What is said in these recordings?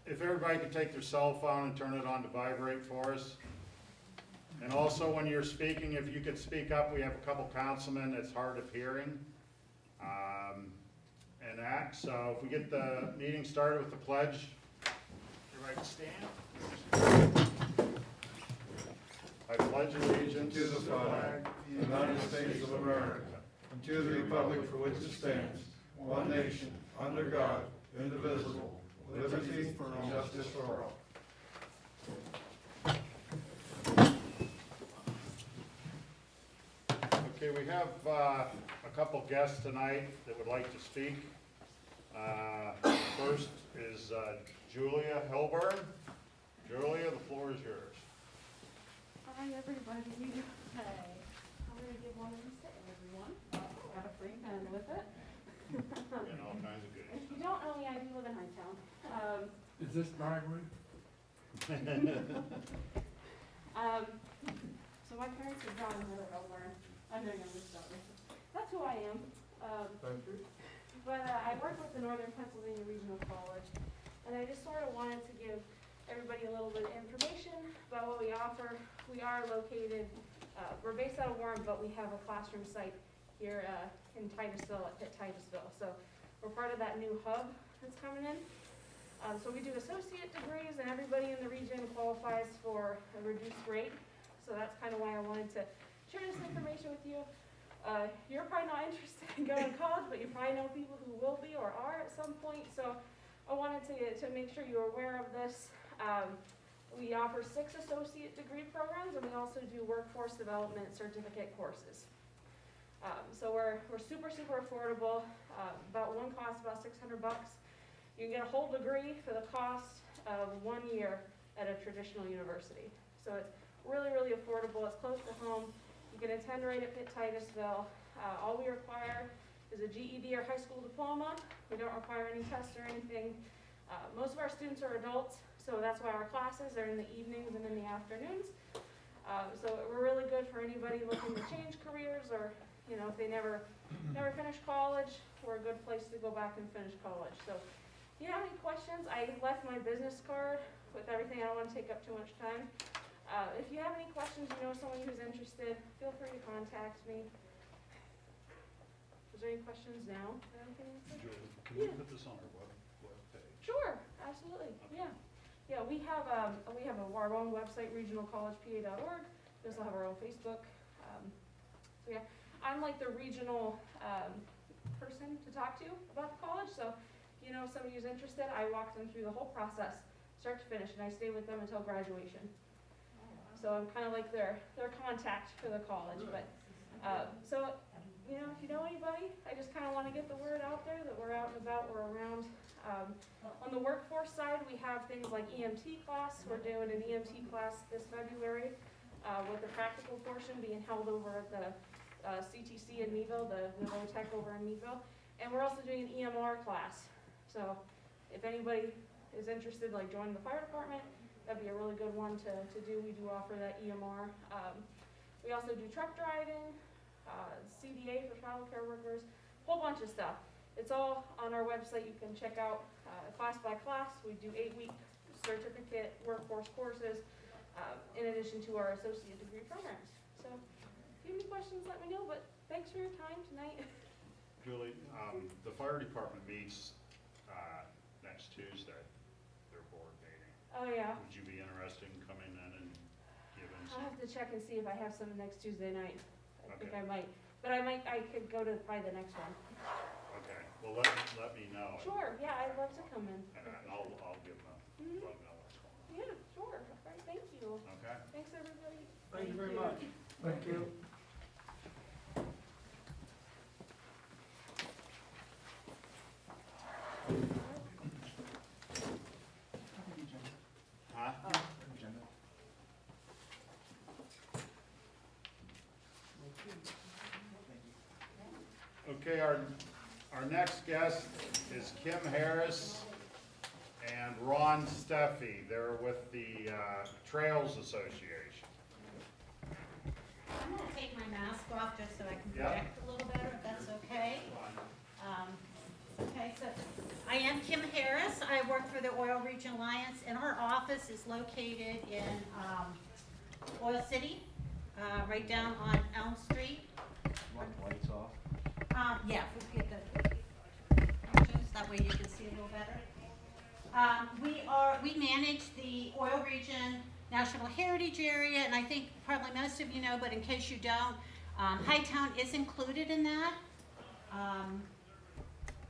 If everybody could take their cell phone and turn it on to vibrate for us. And also when you're speaking, if you could speak up, we have a couple councilmen that's hard of hearing. And act, so if we get the meeting started with the pledge, everybody stand. I pledge allegiance to the flag of the United States of America, and to the republic for which it stands, one nation, under God, indivisible, with liberty and justice for all. Okay, we have a couple guests tonight that would like to speak. First is Julia Helberg. Julia, the floor is yours. Hi, everybody. Hey. I'm going to give one of these to everyone. Got a free pen with it. And all kinds of If goodies. you don't know me, I do live in Hydetown. Is this bribery? So my parents are John and Heather Helberg. I'm their youngest daughter. That's who I am. Thank you. But I work with the Northern Pennsylvania Regional College, and I just sort of wanted to give everybody a little bit of information about what we offer. We are located, we're based out of Warren, but we have a classroom site here in Titusville at Titusville. So we're part of that new hub that's coming in. So we do associate degrees, and everybody in the region qualifies for a reduced rate. So that's kind of why I wanted to share this information with you. You're probably not interested in going to college, but you probably know people who will be or are at some point. So I wanted to make sure you're aware of this. We offer 6 associate degree programs, and we also do workforce development certificate courses. So we're super affordable. About one costs about $600. You can get a whole degree for the cost of 1 year at a traditional university. So it's really affordable. It's close to home. You can attend right at Pitt Titusville. All we require is a GED or high school diploma. We don't require any tests or anything. Most of our students are adults, so that's why our classes are in the evenings and in the afternoons. So we're really good for anybody looking to change careers, or if they never finish college, we're a good place to go back and finish college. So if you have any questions, I left my business card with everything. I don't want to take up too much time. If you have any questions, someone who's interested, feel free to contact me. Is there any questions now that I can answer? Julia, can you put this on our web page? Sure, absolutely. Okay. Yeah, we have our own website, regionalcollegepa.org. We also have our own Facebook. So yeah, I'm like the regional person to talk to about the college. So somebody who's interested, I walk them through the whole process, start to finish, and I stay with them until graduation. So I'm kind of like their contact for the college. But so if you know anybody, I just kind of want to get the word out there that we're out and about, we're around. On the workforce side, we have things like EMT class. We're doing an EMT class this February, with the practical portion being held over at the CTC in Meadville, the low tech over in Meadville. And we're also doing an EMR class. So if anybody is interested, like joining the fire department, that'd be a really good one to do. We do offer that EMR. We also do truck driving, CDA for child care workers, a whole bunch of stuff. It's all on our website. You can check out class by class. We do 8-week certificate workforce courses in addition to our associate degree programs. So if you have any questions, let me know. But thanks for your time tonight. Julie, the fire department meets next Tuesday, their board meeting. Oh yeah. Would you be interested in coming in and giving I'll some? have to check and see if I have some next Tuesday night. I think Okay. I might. But I could go to probably the next one. Okay, well, let me know. Sure, yeah, I'd love to come in. And I'll give them, let them know what's going on. Yeah, sure. All right, thank you. Okay? Thanks, everybody. Thank you very much. Thank you. Huh? Okay, our next guest is Kim Harris and Ron Steffi. They're with the Trails Association. I'm gonna take my mask off just so I can Yeah. project a little better, if that's okay. Okay, so I am Kim Harris. I work for the Oil Region Alliance, and our office is located in Oil City, right down on Elm Street. Lights off. Yeah, if we get the pictures, that way you can see a little better. We manage the Oil Region National Heritage Area, and I think probably most of you know, but in case you don't, Hydetown is included in that.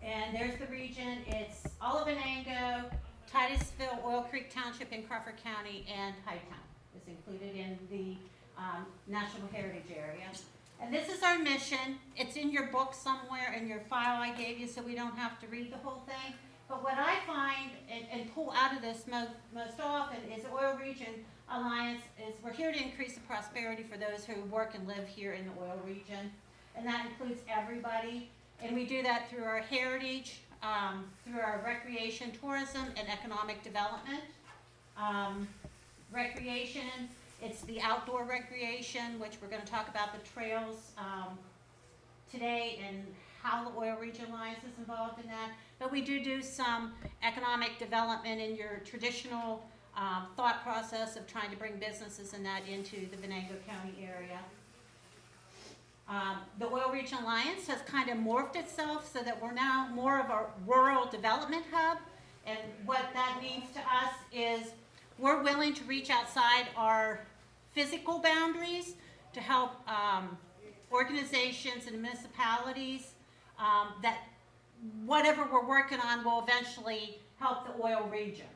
And there's the region. It's all of Venango, Titusville, Oil Creek Township in Crawford County, and Hydetown is included in the National Heritage Area. And this is our mission. It's in your book somewhere in your file I gave you, so we don't have to read the whole thing. But what I find and pull out of this most often is Oil Region Alliance is we're here to increase the prosperity for those who work and live here in the oil region. And that includes everybody. And we do that through our heritage, through our recreation, tourism, and economic development. Recreation, it's the outdoor recreation, which we're going to talk about the trails today and how the Oil Region Alliance is involved in that. But we do some economic development in your traditional thought process of trying to bring businesses and that into the Venango County area. The Oil Region Alliance has kind of morphed itself so that we're now more of a rural development hub. And what that means to us is we're willing to reach outside our physical boundaries to help organizations and municipalities that whatever we're working on will eventually help the oil region.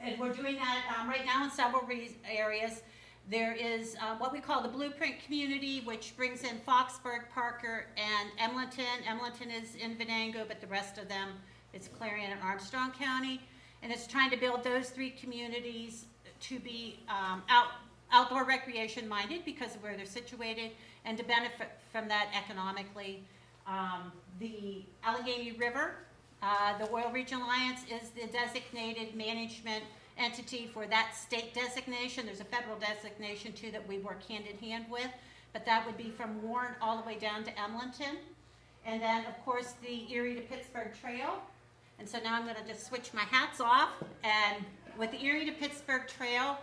And we're doing that right now in several areas. There is what we call the Blueprint Community, which brings in Foxburg, Parker, and Emlenton. Emlenton is in Venango, but the rest of them is Clarion and Armstrong County. And it's trying to build those three communities to be outdoor recreation minded because of where they're situated and to benefit from that economically. The Allegheny River, the Oil Region Alliance is the designated management entity for that state designation. There's a federal designation too that we work hand in hand with, but that would be from Warren all the way down to Emlenton. And then of course the Erie to Pittsburgh Trail. And so now I'm going to just switch my hats off, and with the Erie to Pittsburgh Trail,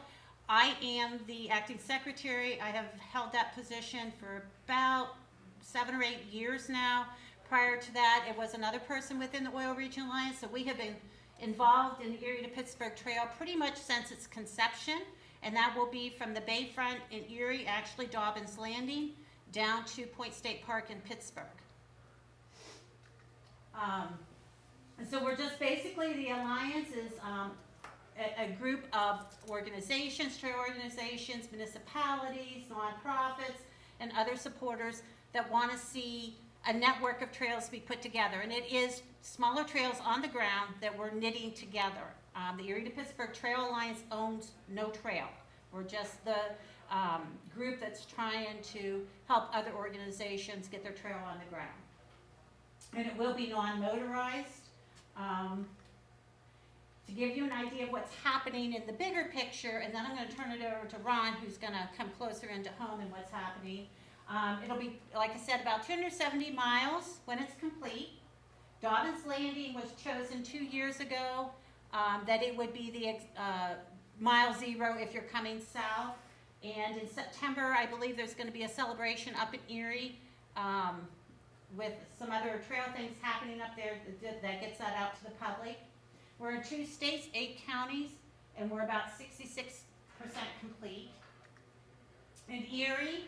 I am the acting secretary. I have held that position for about 7 or 8 years now. Prior to that, it was another person within the Oil Region Alliance, so we have been involved in the Erie to Pittsburgh Trail pretty much since its conception, and that will be from the Bayfront in Erie, actually Dobbins Landing, down to Point State Park in Pittsburgh. And so we're just basically, the Alliance is a group of organizations, trail organizations, municipalities, nonprofits, and other supporters that want to see a network of trails be put together. And it is smaller trails on the ground that we're knitting together. The Erie to Pittsburgh Trail Alliance owns no trail. We're just the group that's trying to help other organizations get their trail on the ground. And it will be non-motorized. To give you an idea of what's happening in the bigger picture, and then I'm going to turn it over to Ron, who's going to come closer into home and what's happening. It'll be, like I said, about 270 miles when it's complete. Dobbins Landing was chosen 2 years ago, that it would be the mile zero if you're coming south. And in September, I believe there's going to be a celebration up in Erie with some other trail things happening up there that gets that out to the public. We're in 2 states, 8 counties, and we're about 66% complete. In Erie,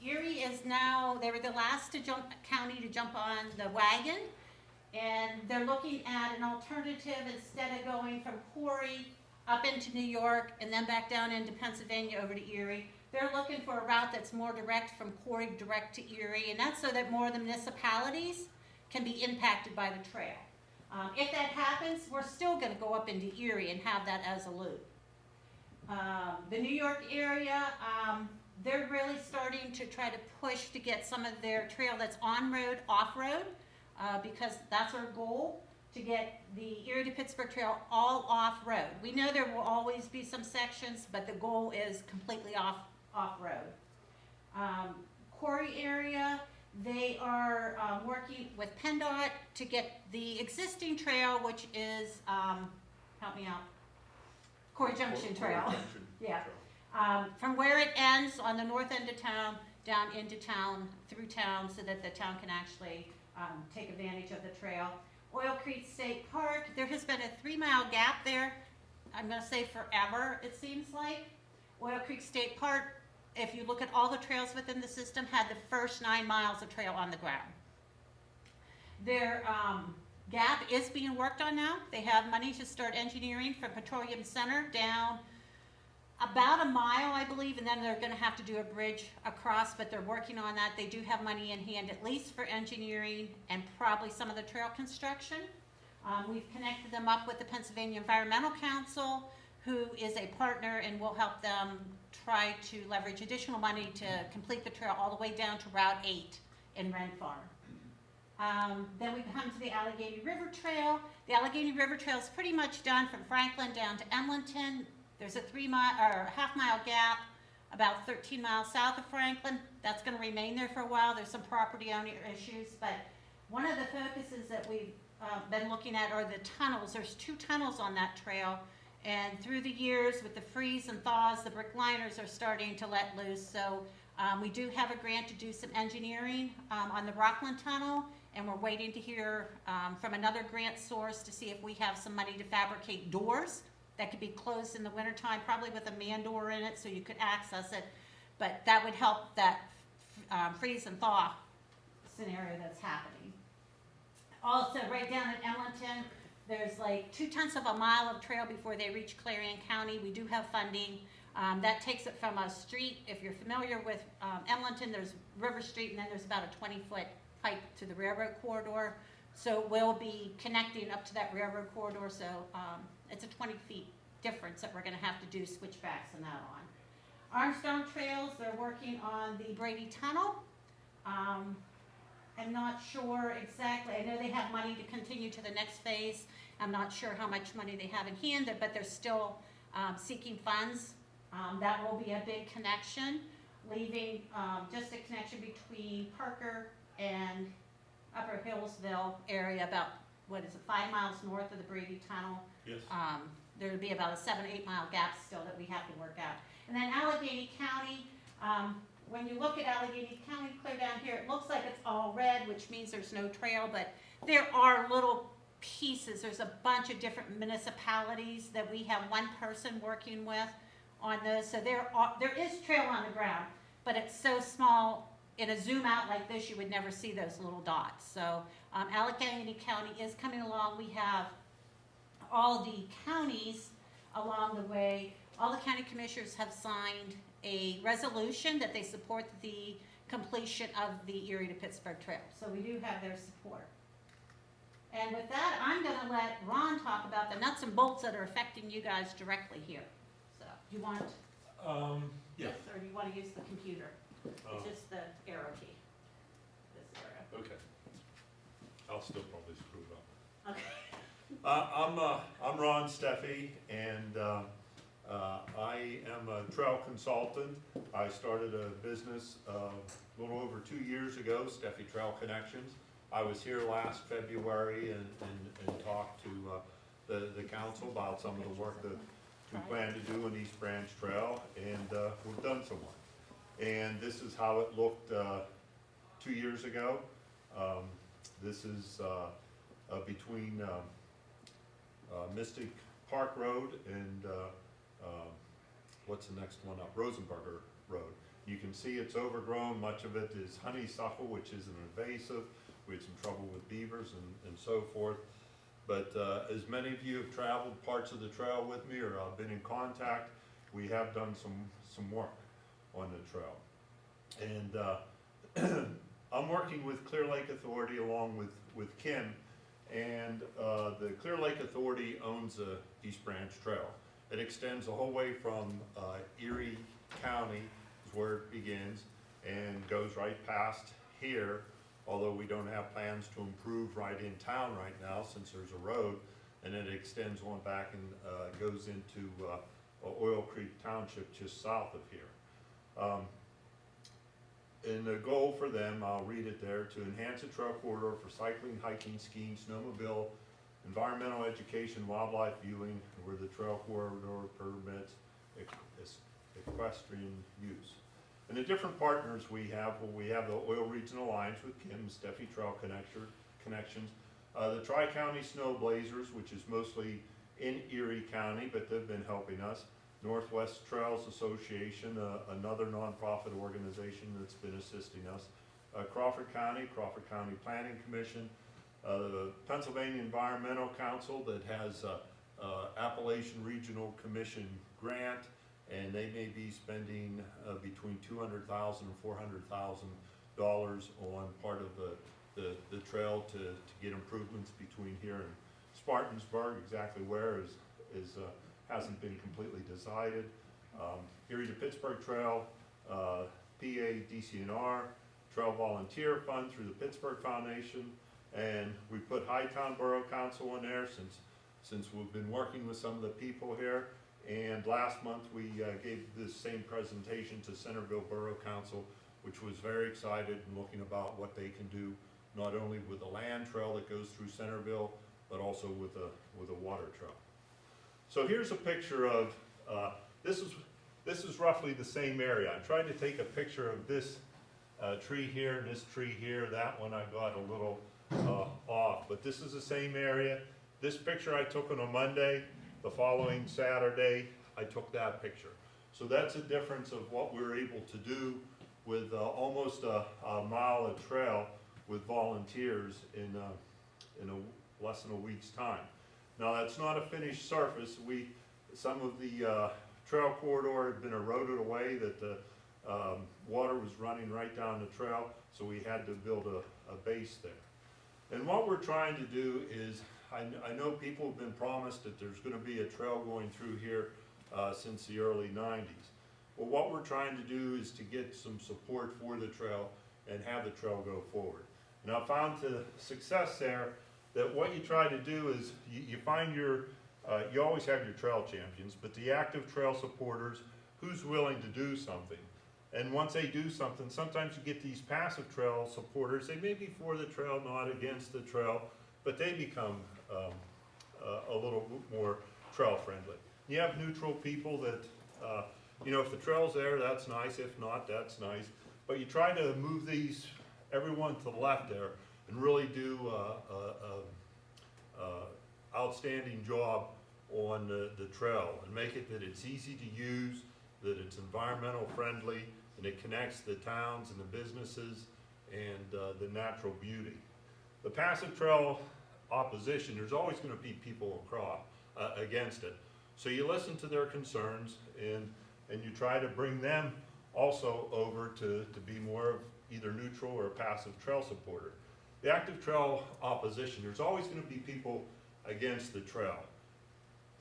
Erie is now, they were the last county to jump on the wagon, and they're looking at an alternative instead of going from Corey up into New York and then back down into Pennsylvania over to Erie. They're looking for a route that's more direct from Corey direct to Erie, and that's so that more of the municipalities can be impacted by the trail. If that happens, we're still going to go up into Erie and have that as a loop. The New York area, they're really starting to try to push to get some of their trail that's on-road, off-road, because that's our goal, to get the Erie to Pittsburgh Trail all off-road. We know there will always be some sections, but the goal is completely off-road. Corey area, They are working with PennDOT to get the existing trail, which is, help me out, Corey Junction Trail. Yeah. From where it ends on the north end of town, down into town, through town, so that the town can actually take advantage of the trail. Oil Creek State Park, there has been a 3-mile gap there, I'm gonna say forever, it seems like. Oil Creek State Park, if you look at all the trails within the system, had the first 9 miles of trail on the ground. Their gap is being worked on now. They have money to start engineering from Petroleum Center down about a mile, I believe, and then they're gonna have to do a bridge across, but they're working on that. They do have money in hand, at least for engineering and probably some of the trail construction. We've connected them up with the Pennsylvania Environmental Council, who is a partner and will help them try to leverage additional money to complete the trail all the way down to Route 8 in Ren Farm. Then we come to the Allegheny River Trail. The Allegheny River Trail is pretty much done from Franklin down to Emlenton. There's a 3-mile or a half-mile gap about 13 miles south of Franklin. That's going to remain there for a while. There's some property owner issues, but one of the focuses that we've been looking at are the tunnels. There's 2 tunnels on that trail, and through the years with the freeze and thaws, the brick liners are starting to let loose. So we do have a grant to do some engineering on the Rockland Tunnel, and we're waiting to hear from another grant source to see if we have some money to fabricate doors that could be closed in the wintertime, probably with a man door in it so you could access it. But that would help that freeze and thaw scenario that's happening. Also, right down at Emlenton, there's like 2/10 of a mile of trail before they reach Clarion County. We do have funding. That takes it from a street, if you're familiar with Emlenton, there's River Street, and then there's about a 20-foot pipe to the railroad corridor. So we'll be connecting up to that railroad corridor, so it's a 20 feet difference that we're gonna have to do switchbacks and that on. Armstrong Trails, they're working on the Brady Tunnel. I'm not sure exactly, I know they have money to continue to the next phase. I'm not sure how much money they have in hand, but they're still seeking funds. That will be a big connection, leaving just a connection between Parker and Upper Hillsville area, about, 5 miles north of the Brady Tunnel. Yes. There'll be about a 7-8 mile gap still that we have to work out. And then Allegheny County, when you look at Allegheny County clear down here, it looks like it's all red, which means there's no trail, but there are little pieces. There's a bunch of different municipalities that we have one person working with on those. So there is trail on the ground, but it's so small. In a zoom out like this, you would never see those little dots. So Allegheny County is coming along. We have all the counties along the way. All the county commissioners have signed a resolution that they support the completion of the Erie to Pittsburgh Trail. So we do have their support. And with that, I'm going to let Ron talk about the nuts and bolts that are affecting you guys directly here. So, do you want Yeah. this, or do you want to use the computer? It's just the arrow key. This arrow. Okay. I'll still probably screw it up. Okay. I'm Ron Steffi, and I am a trail consultant. I started a business a little over 2 years ago, Steffi Trail Connections. I was here last February and talked to the council about some of the work that we plan to do in East Branch Trail, and we've done some work. And this is how it looked 2 years ago. This is between Mystic Park Road and what's the next one up? Rosenberger Road. You can see it's overgrown. Much of it is honeysuckle, which is an invasive. We had some trouble with beavers and so forth. But as many of you have traveled parts of the trail with me or been in contact, we have done some work on the trail. And I'm working with Clear Lake Authority along with Kim, and the Clear Lake Authority owns the East Branch Trail. It extends the whole way from Erie County is where it begins and goes right past here, although we don't have plans to improve right in town right now since there's a road, and then it extends on back and goes into Oil Creek Township just south of here. And the goal for them, I'll read it there, to enhance a trail corridor for cycling, hiking, skiing, snowmobile, environmental education, wildlife viewing, where the trail corridor permits equestrian use. And the different partners we have, well, we have the Oil Region Alliance with Kim, Steffi Trail Connections, the Tri-County Snow Blazers, which is mostly in Erie County, but they've been helping us. Northwest Trails Association, another nonprofit organization that's been assisting us. Crawford County Planning Commission, the Pennsylvania Environmental Council that has Appalachian Regional Commission grant, and they may be spending between $200,000 and $400,000 on part of the trail to get improvements between here and Spartansburg. Exactly where is hasn't been completely decided. Erie to Pittsburgh Trail, PA DCNR, Trail Volunteer Fund through the Pittsburgh Foundation, and we put Hydetown Boro Council in there since we've been working with some of the people here. And last month we gave this same presentation to Centerville Borough Council, which was very excited and looking about what they can do, not only with the land trail that goes through Centerville, but also with a water trail. So here's a picture of, this is roughly the same area. I'm trying to take a picture of this tree here, this tree here. That one I got a little off, but this is the same area. This picture I took on a Monday. The following Saturday, I took that picture. So that's a difference of what we're able to do with almost a mile of trail with volunteers in less than a week's time. Now that's not a finished surface. Some of the trail corridor had been eroded away, that the water was running right down the trail, so we had to build a base there. And what we're trying to do is, I know people have been promised that there's going to be a trail going through here since the early 90s. Well, what we're trying to do is to get some support for the trail and have the trail go forward. And I found to success there that what you try to do is you find you always have your trail champions, but the active trail supporters, who's willing to do something. And once they do something, sometimes you get these passive trail supporters. They may be for the trail, not against the trail, but they become a little more trail friendly. You have neutral people that, if the trail's there, that's nice. If not, that's nice. But you try to move everyone to the left there and really do outstanding job on the trail and make it that it's easy to use, that it's environmental friendly, and it connects the towns and the businesses and the natural beauty. The passive trail opposition, there's always going to be people against it. So you listen to their concerns and you try to bring them also over to be more of either neutral or passive trail supporter. The active trail opposition, there's always going to be people against the trail.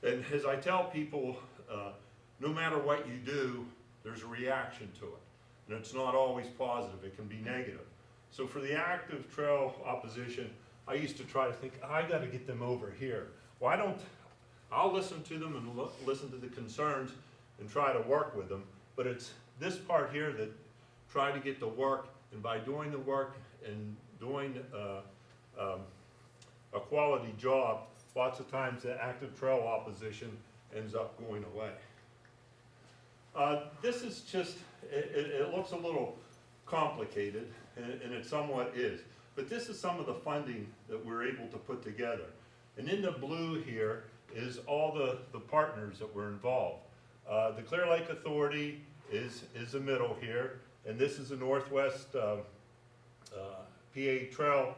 And as I tell people, no matter what you do, there's a reaction to it. And it's not always positive, it can be negative. So for the active trail opposition, I used to try to think, I got to get them over here. I'll listen to them and listen to the concerns and try to work with them, but it's this part here that try to get the work, and by doing the work and doing a quality job, lots of times the active trail opposition ends up going away. This is just, it looks a little complicated, and it somewhat is, but this is some of the funding that we're able to put together. And in the blue here is all the partners that were involved. The Clear Lake Authority is the middle here, and this is the Northwest PA Trail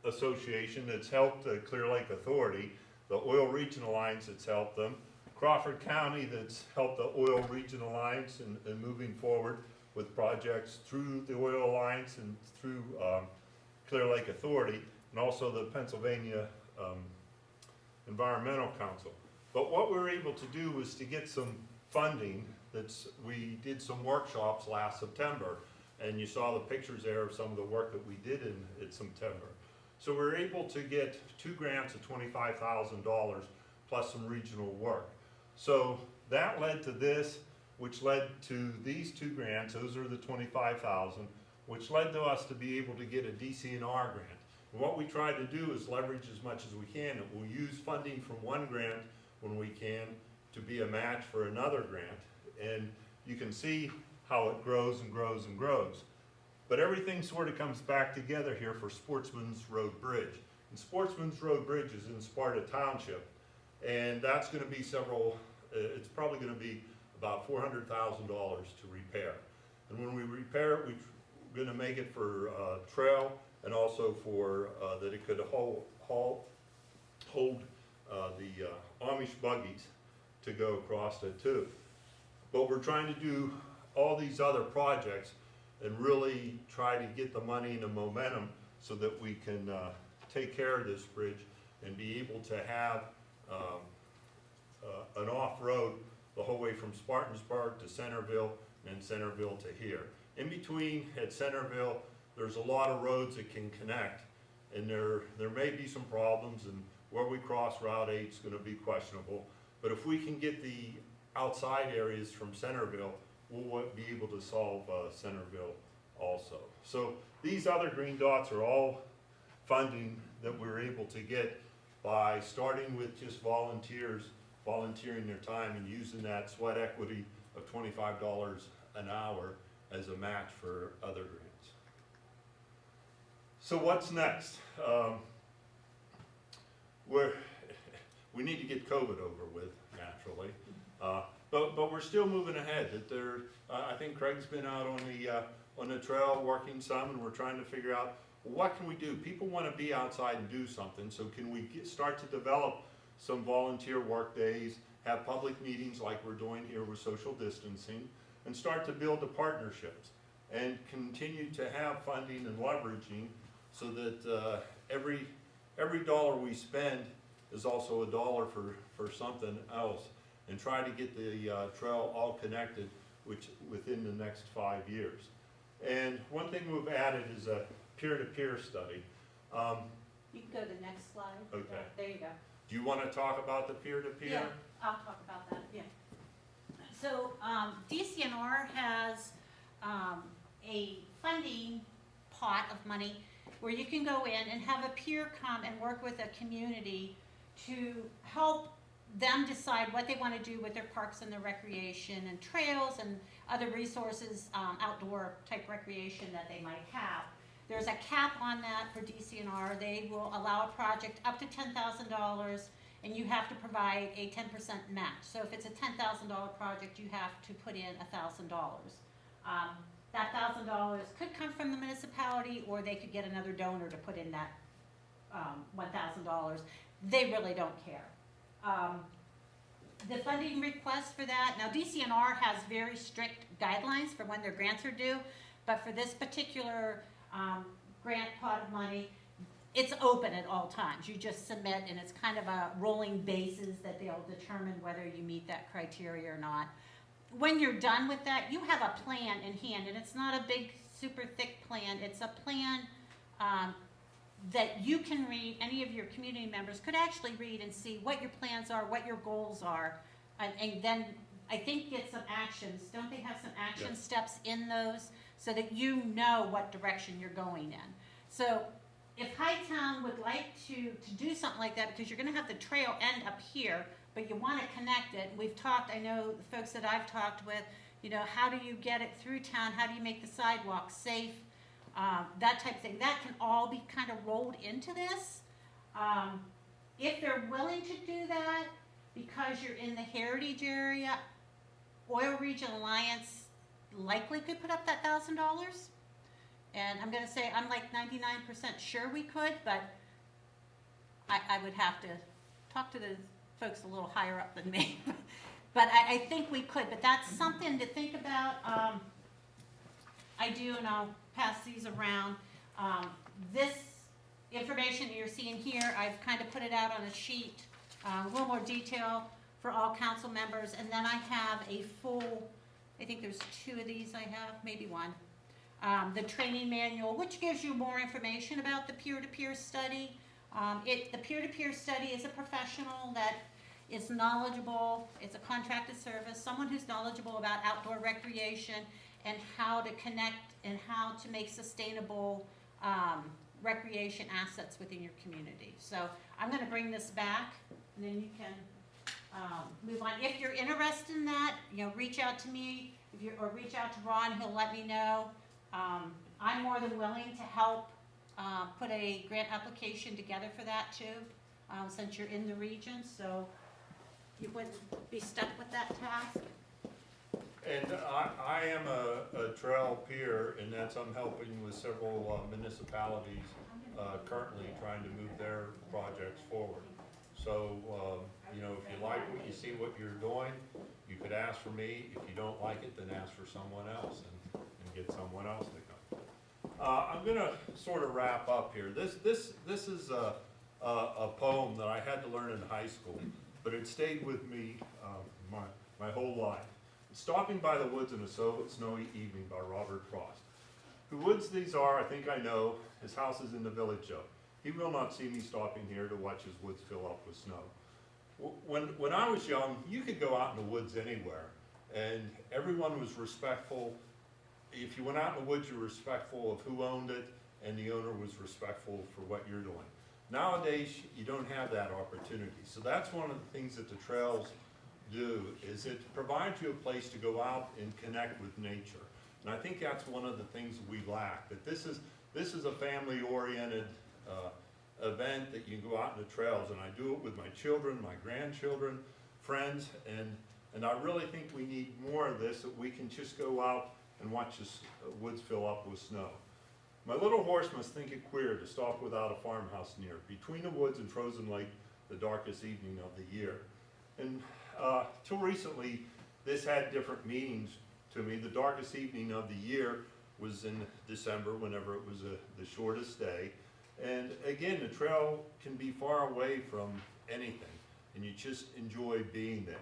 Association that's helped the Clear Lake Authority, the Oil Region Alliance that's helped them, Crawford County that's helped the Oil Region Alliance in moving forward with projects through the Oil Alliance and through Clear Lake Authority, and also the Pennsylvania Environmental Council. But what we were able to do was to get some funding. We did some workshops last September, and you saw the pictures there of some of the work that we did in September. So we were able to get 2 grants of $25,000 plus some regional work. So that led to this. which led to these two grants. Those are the 25,000, which led to us to be able to get a DCNR grant. And what we try to do is leverage as much as we can. And we'll use funding from one grant when we can to be a match for another grant. And you can see how it grows and grows and grows. But everything sort of comes back together here for Sportsman's Road Bridge. And Sportsman's Road Bridge is in Sparta Township. And that's gonna be it's probably gonna be about $400,000 to repair. And when we repair it, we're gonna make it for trail and also for that it could hold the Amish buggies to go across it too. But we're trying to do all these other projects and really try to get the money and the momentum so that we can take care of this bridge and be able to have an off-road the whole way from Spartansburg to Centerville and Centerville to here. In between at Centerville, there's a lot of roads that can connect, and there may be some problems, and where we cross Route 8 is going to be questionable. But if we can get the outside areas from Centerville, we'll be able to solve Centerville also. So these other green dots are all funding that we're able to get by starting with just volunteers volunteering their time and using that sweat equity of $25 an hour as a match for other grants. So what's next? We need to get COVID over with, naturally, but we're still moving ahead. I think Craig's been out on the trail working some, and we're trying to figure out what can we do. People want to be outside and do something, so can we start to develop some volunteer work days, have public meetings like we're doing here with social distancing, and start to build the partnerships and continue to have funding and leveraging so that every dollar we spend is also a dollar for something else, and try to get the trail all connected within the next 5 years. And one thing we've added is a peer-to-peer study. You can go to the next slide. Okay. There you go. Do you want to talk about the peer-to-peer? Yeah, I'll talk about that, yeah. So, DCNR has a funding pot of money where you can go in and have a peer come and work with a community to help them decide what they want to do with their parks and their recreation and trails and other resources, outdoor type recreation that they might have. There's a cap on that for DCNR. They will allow a project up to $10,000, and you have to provide a 10% match. So if it's a $10,000 project, you have to put in $1,000. That $1,000 could come from the municipality, or they could get another donor to put in that $1,000. They really don't care. The funding request for that, now DCNR has very strict guidelines for when their grants are due, but for this particular grant pot of money, it's open at all times. You just submit, and it's kind of a rolling basis that they'll determine whether you meet that criteria or not. When you're done with that, you have a plan in hand, and it's not a big, super thick plan. It's a plan that you can read. Any of your community members could actually read and see what your plans are, what your goals are, and then I think get some actions. Don't they have some action steps in those so that you know what direction you're going in? So if Hydetown would like to do something like that, because you're going to have the trail end up here, but you want to connect it. We've talked, I know the folks that I've talked with, you know, how do you get it through town? How do you make the sidewalks safe? That type of thing. That can all be kind of rolled into this. If they're willing to do that, because you're in the heritage area, Oil Region Alliance likely could put up that $1,000. And I'm going to say I'm like 99% sure we could, but I would have to talk to the folks a little higher up than me. But I think we could, but that's something to think about. I do, and I'll pass these around. This information you're seeing here, I've kind of put it out on a sheet, a little more detail for all council members, and then I have a full, I think there's 2 of these I have, maybe 1. The training manual, which gives you more information about the peer-to-peer study. The peer-to-peer study is a professional that is knowledgeable, it's a contracted service, someone who's knowledgeable about outdoor recreation and how to connect and how to make sustainable recreation assets within your community. So I'm gonna bring this back, and then you can move on. If you're interested in that, reach out to me, or reach out to Ron, he'll let me know. I'm more than willing to help put a grant application together for that too, since you're in the region, so you wouldn't be stuck with that task. And I am a trail peer, and that's, I'm helping with several municipalities currently trying to move their projects forward. So, if you like what you see what you're doing, you could ask for me. If you don't like it, then ask for someone else and get someone else to come. I'm gonna sort of wrap up here. This is a poem that I had to learn in high school, but it stayed with me my whole life. Stopping by the Woods in a Snowy Evening by Robert Frost. Who woods these are, I think I know. His house is in the village of. He will not see me stopping here to watch his woods fill up with snow. When I was young, you could go out in the woods anywhere, and everyone was respectful. If you went out in the woods, you were respectful of who owned it, and the owner was respectful for what you're doing. Nowadays, you don't have that opportunity. So that's one of the things that the trails do, is it provides you a place to go out and connect with nature. And I think that's one of the things we lack, that this is a family-oriented event that you can go out in the trails, and I do it with my children, my grandchildren, friends, and I really think we need more of this, that we can just go out and watch the woods fill up with snow. My little horse must think it queer to stop without a farmhouse near, between the woods and frozen lake, the darkest evening of the year. And till recently, this had different meanings to me. The darkest evening of the year was in December, whenever it was the shortest day. And again, the trail can be far away from anything, and you just enjoy being there.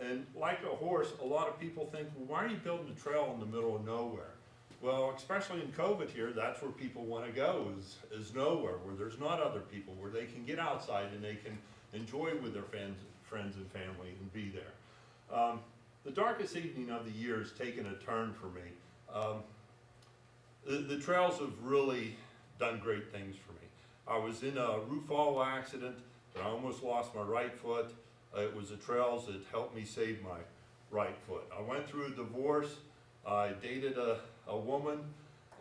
And like a horse, a lot of people think, well, why are you building a trail in the middle of nowhere? Well, especially in COVID here, that's where people want to go, is nowhere, where there's not other people, where they can get outside and they can enjoy with their friends and family and be there. The darkest evening of the year has taken a turn for me. The trails have really done great things for me. I was in a roof fall accident, and I almost lost my right foot. It was the trails that helped me save my right foot. I went through a divorce. I dated a woman,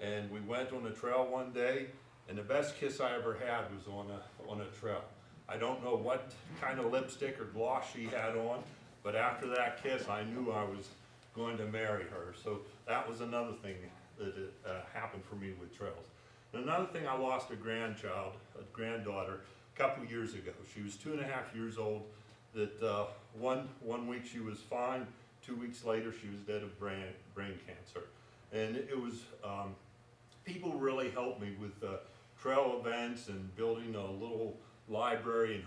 and we went on a trail one day, and the best kiss I ever had was on a trail. I don't know what kind of lipstick or gloss she had on, but after that kiss, I knew I was going to marry her. So that was another thing that happened for me with trails. And another thing, I lost a granddaughter, a couple years ago. She was 2.5 years old. That one week she was fine. 2 weeks later, she was dead of brain cancer. And it was, people really helped me with trail events and building a little library in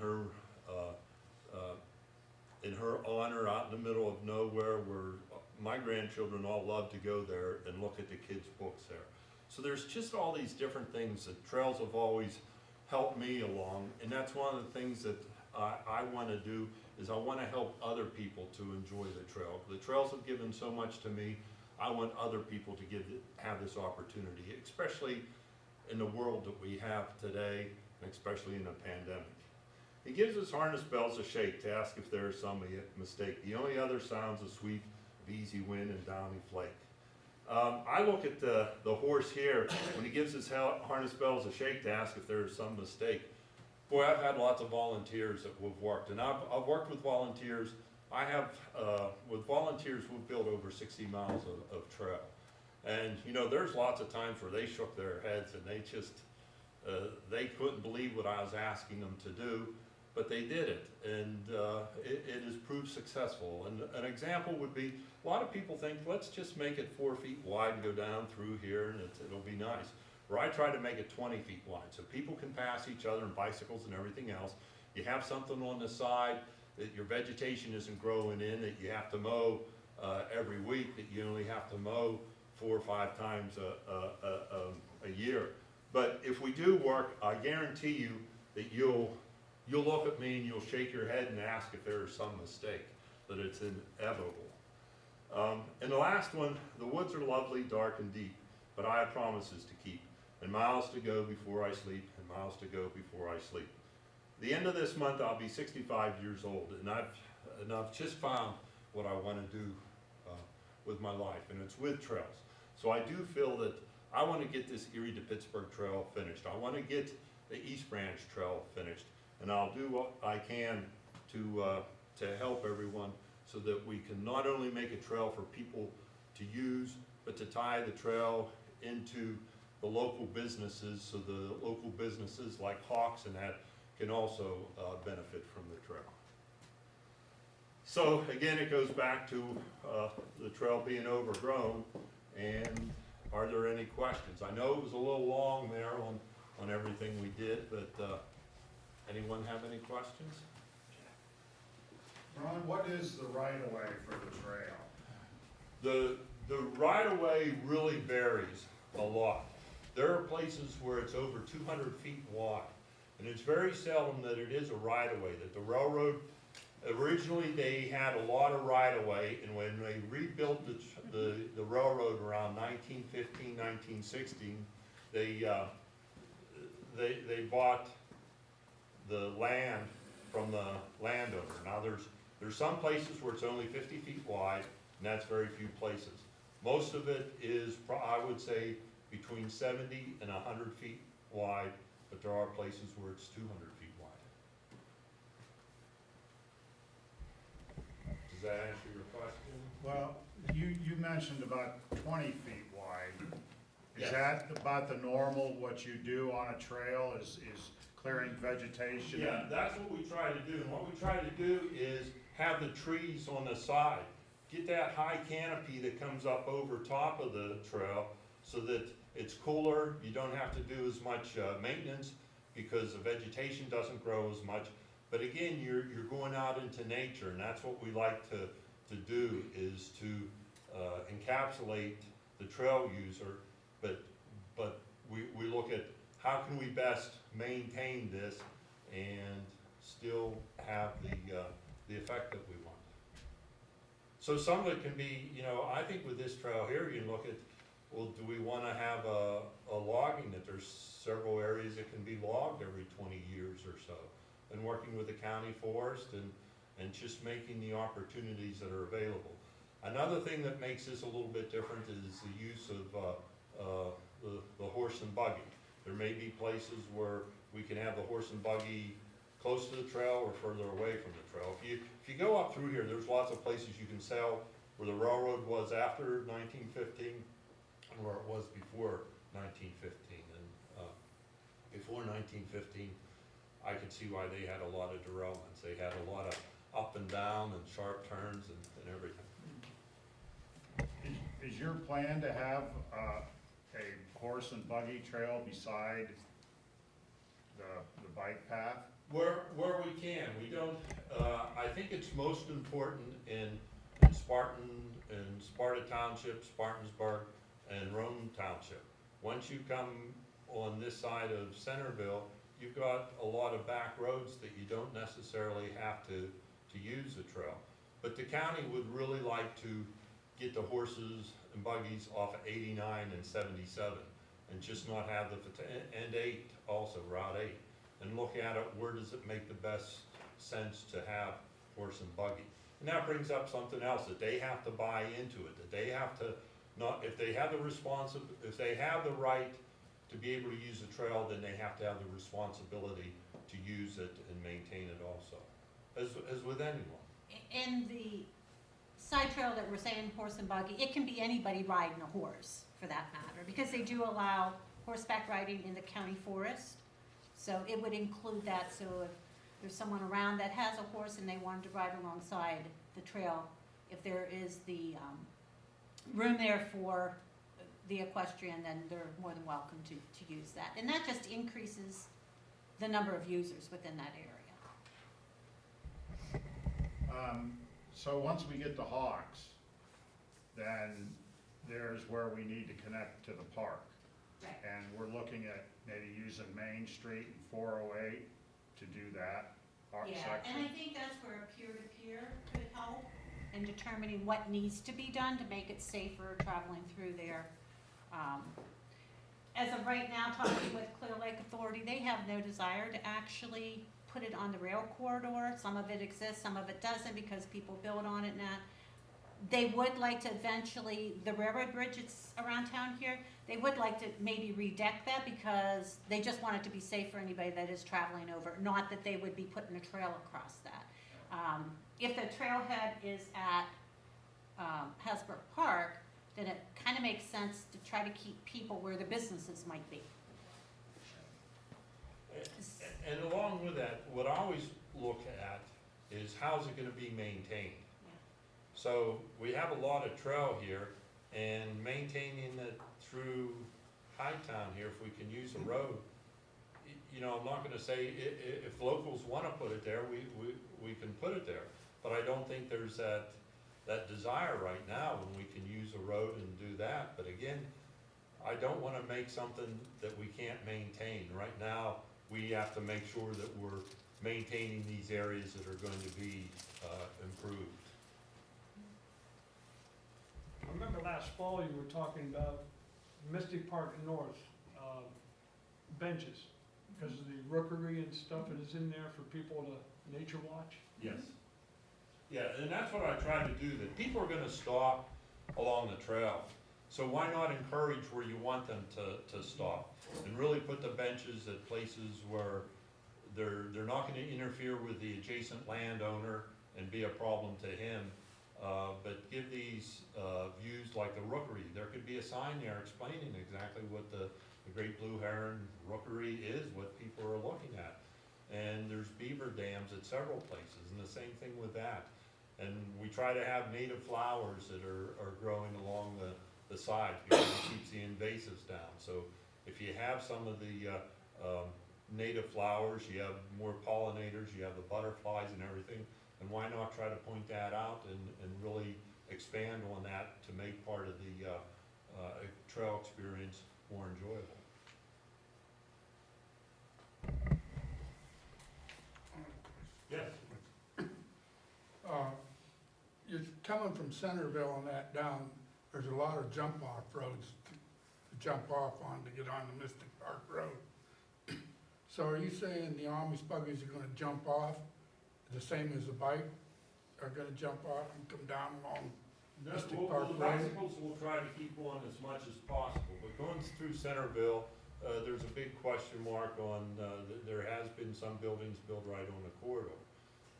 her honor out in the middle of nowhere, where my grandchildren all love to go there and look at the kids' books there. So there's just all these different things that trails have always helped me along, and that's one of the things that I want to do, is I want to help other people to enjoy the trail. The trails have given so much to me. I want other people to have this opportunity, especially in the world that we have today, and especially in a pandemic. He gives his harness bells a shake to ask if there is some mistake. The only other sounds a sweep of easy wind and downy flake. I look at the horse here, when he gives his harness bells a shake to ask if there is some mistake. Boy, I've had lots of volunteers that we've worked, and I've worked with volunteers. With volunteers, we've built over 60 miles of trail. And there's lots of times where they shook their heads and they just, they couldn't believe what I was asking them to do, but they did it, and it has proved successful. And an example would be, a lot of people think, let's just make it 4 feet wide and go down through here and it'll be nice. Where I try to make it 20 feet wide so people can pass each other, and bicycles and everything else. You have something on the side that your vegetation isn't growing in, that you have to mow every week, that you only have to mow 4 or 5 times a year. But if we do work, I guarantee you that you'll you'll look at me and you'll shake your head and ask if there is some mistake, that it's inevitable. And the last one, the woods are lovely, dark and deep, but I have promises to keep, and miles to go before I sleep, and miles to go before I sleep. The end of this month, I'll be 65 years old, and I've just found what I want to do with my life, and it's with trails. So I do feel that I want to get this Erie to Pittsburgh trail finished. I want to get the East Branch trail finished, and I'll do what I can to help everyone so that we can not only make a trail for people to use, but to tie the trail into the local businesses, so the local businesses like Hawks and that can also benefit from the trail. So again, it goes back to the trail being overgrown, and are there any questions? I know it was a little long there on everything we did, but anyone have any questions? Ron, what is the right-of-way for the trail? The right-of-way really varies a lot. There are places where it's over 200 feet wide, and it's very seldom that it is a right-of-way, that the railroad, originally they had a lot of right-of-way, and when they rebuilt the railroad around 1915, 1916, they bought the land from the landowner. Now there's some places where it's only 50 feet wide, and that's very few places. Most of it is, I would say, between 70 and 100 feet wide, but there are places where it's 200 feet wide. Does that answer your question? Well, you mentioned about 20 feet wide. Yes. Is that about the normal, what you do on a trail, is clearing vegetation? Yeah, that's what we try to do. And what we try to do is have the trees on the side. Get that high canopy that comes up over top of the trail so that it's cooler. You don't have to do as much maintenance because the vegetation doesn't grow as much. But again, you're going out into nature, and that's what we like to do, is to encapsulate the trail user. But we look at how can we best maintain this and still have the effect that we want. So some of it can be, I think with this trail here, you can look at, well, do we want to have a logging, that there's several areas that can be logged every 20 years or so, and working with the county forest and just making the opportunities that are available. Another thing that makes this a little bit different is the use of the horse and buggy. There may be places where we can have the horse and buggy close to the trail or further away from the trail. If you go up through here, there's lots of places you can sail where the railroad was after 1915 and where it was before 1915. And before 1915, I could see why they had a lot of derailments. They had a lot of up and down and sharp turns and everything. Is your plan to have a horse and buggy trail beside the bike path? Where we can, we don't, I think it's most important in Sparta Township, Spartansburg, and Rome Township. Once you come on this side of Centerville, you've got a lot of back roads that you don't necessarily have to use the trail. But the county would really like to get the horses and buggies off of 89 and 77 and just not have and 8 also, Route 8. And look at it, where does it make the best sense to have horse and buggy? And that brings up something else, that they have to buy into it, that they have to if they have the right to be able to use the trail, then they have to have the responsibility to use it and maintain it also, as with anyone. And the side trail that we're saying, horse and buggy, it can be anybody riding a horse for that matter, because they do allow horseback riding in the county forest. So it would include that, so if there's someone around that has a horse and they wanted to ride alongside the trail, if there is the room there for the equestrian, then they're more than welcome to use that. And that just increases the number of users within that area. So once we get to Hawks, then there's where we need to connect to the park. Right. And we're looking at maybe using Main Street and 408 to do that. park Yeah, section. and I think that's where a peer-to-peer could help in determining what needs to be done to make it safer traveling through there. As of right now, talking with Clear Lake Authority, they have no desire to actually put it on the rail corridor. Some of it exists, some of it doesn't, because people build on it now. They would like to eventually, the railroad bridge that's around town here, they would like to maybe redeck that, because they just want it to be safe for anybody that is traveling over, not that they would be putting a trail across that. If the trailhead is at Helberg Park, then it kind of makes sense to try to keep people where the businesses might be. And along with that, what I always look at is how's it gonna be maintained? So we have a lot of trail here, and maintaining it through Hydetown here, if we can use a road, you know, I'm not gonna say if locals wanna put it there, we can put it there. But I don't think there's that desire right now when we can use a road and do that. But again, I don't wanna make something that we can't maintain. Right now, we have to make sure that we're maintaining these areas that are going to be improved. I remember last fall you were talking about Mystic Park North, benches, because of the rookery and stuff that is in there for people to nature watch. Yes. Yeah, and that's what I try to do, that people are gonna stop along the trail. So why not encourage where you want them to stop? And really put the benches at places where they're not gonna interfere with the adjacent landowner and be a problem to him. But give these views like the rookery. There could be a sign there explaining exactly what the Great Blue Heron Rookery is, what people are looking at. And there's beaver dams at several places, and the same thing with that. And we try to have native flowers that are growing along the sides, because it keeps the invasives down. So if you have some of the native flowers, you have more pollinators, you have the butterflies and everything, and why not try to point that out and really expand on that to make part of the trail experience more enjoyable. Yes. You're coming from Centerville and that down, there's a lot of jump off roads to jump off on to get on the Mystic Park Road. So are you saying the Amish buggies are gonna jump off the same as the bike? Are gonna jump off and come down along Mystic Park Road? Bicycles we'll try to keep on as much as possible, but going through Centerville, there's a big question mark on, there has been some buildings built right on the corridor.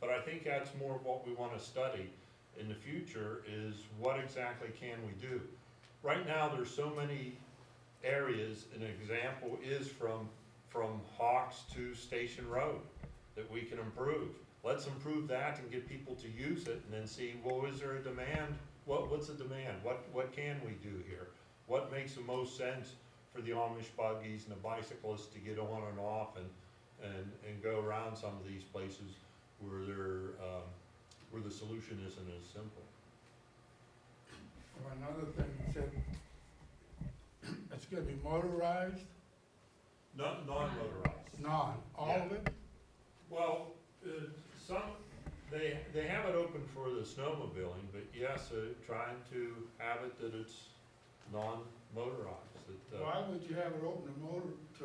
But I think that's more of what we wanna study in the future, is what exactly can we do? Right now, there's so many areas, an example is from Hawks to Station Road, that we can improve. Let's improve that and get people to use it, and then see, well, is there a demand? What's the demand? What can we do here? What makes the most sense for the Amish buggies and the bicyclists to get on and off and go around some of these places where where the solution isn't as simple. Well, another thing, you said it's gonna be motorized, Non-motorized. all of it? Well, they have it open for the snowmobiling, but yes, trying to have it that it's non-motorized. Why would you have it open to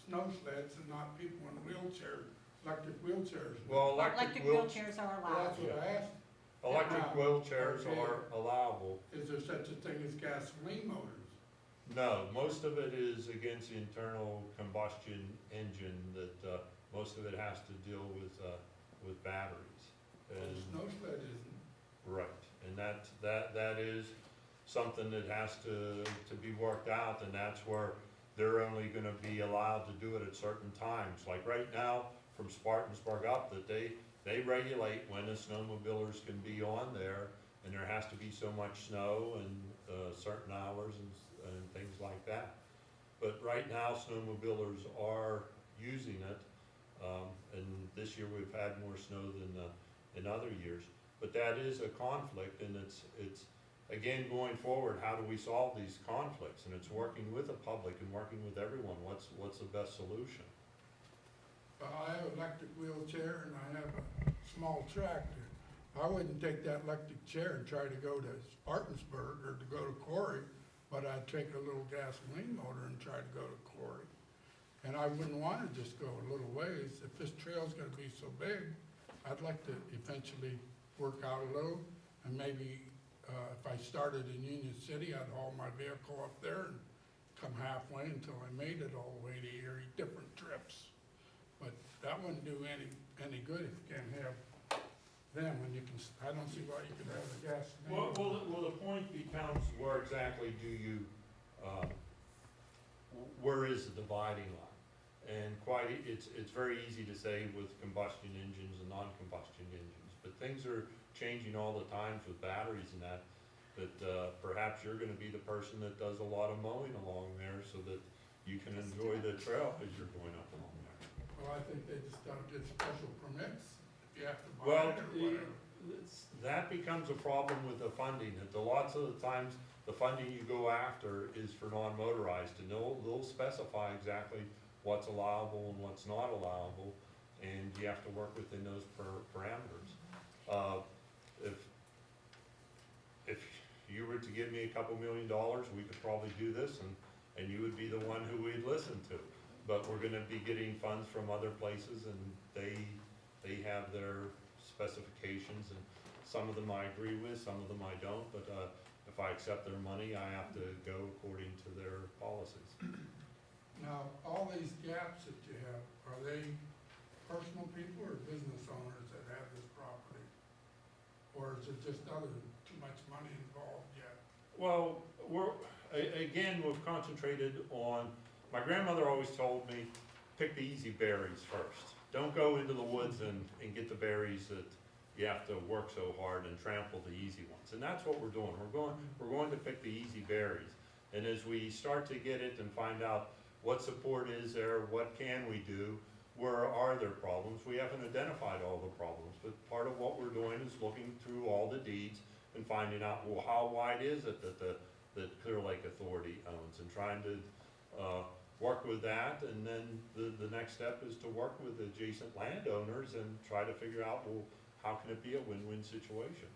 snow sleds and not people in wheelchairs, electric wheelchairs? Well, Electric wheelchairs are Well, allowed. that's what I asked. electric wheelchairs Okay. are allowable. Is there such a thing as gasoline motors? No, most of it is against the internal combustion engine, that most of it has to deal with batteries. Well, And snow sled isn't. right, and that is something that has to be worked out, and that's where they're only gonna be allowed to do it at certain times. Like right now, from Spartansburg up, that they regulate when the snowmobilers can be on there, and there has to be so much snow and certain hours and things like that. But right now, snowmobilers are using it, and this year we've had more snow than in other years. But that is a conflict, and it's again, going forward, how do we solve these conflicts? And it's working with the public and working with everyone. What's the best solution? Well, I have an electric wheelchair and I have small tractor. I wouldn't take that electric chair and try to go to Spartansburg or to go to Corey, but I'd take a little gasoline motor and try to go to Corey. And I wouldn't wanna just go a little ways. If this trail's gonna be so big, I'd like to eventually work out a little, and maybe, if I started in Union City, I'd haul my vehicle up there and come halfway until I made it all the way to Erie, different trips. But that wouldn't do any good if you can't have them, when you can, I don't see why you could have a gasoline. Well, the point becomes, where exactly do you, where is the dividing line? And it's very easy to say with combustion engines and non-combustion engines, but things are changing all the time with batteries and that perhaps you're gonna be the person that does a lot of mowing along there so that you can enjoy the trail as you're going up along there. Well, I think they just don't get special permits, if you have to buy Well, it or whatever. that becomes a problem with the funding, that lots of the times, the funding you go after is for non-motorized, and they'll specify exactly what's allowable and what's not allowable, and you have to work within those parameters. If you were to give me a couple $1 million, we could probably do this, and you would be the one who we'd listen to. But we're gonna be getting funds from other places, and they have their specifications, and some of them I agree with, some of them I don't, but if I accept their money, I have to go according to their policies. Now, all these gaps that you have, are they personal people or business owners that have this property? Or is it just too much money involved yet? Well, we've concentrated on, my grandmother always told me, pick the easy berries first. Don't go into the woods and get the berries that you have to work so hard and trample the easy ones. And that's what we're doing. We're going to pick the easy berries. And as we start to get it and find out what support is there, what can we do, where are there problems, we haven't identified all the problems. But part of what we're doing is looking through all the deeds and finding out, well, how wide is it that Clear Lake Authority owns, and trying to work with that. And then the next step is to work with adjacent landowners and try to figure out, well, how can it be a win-win situation?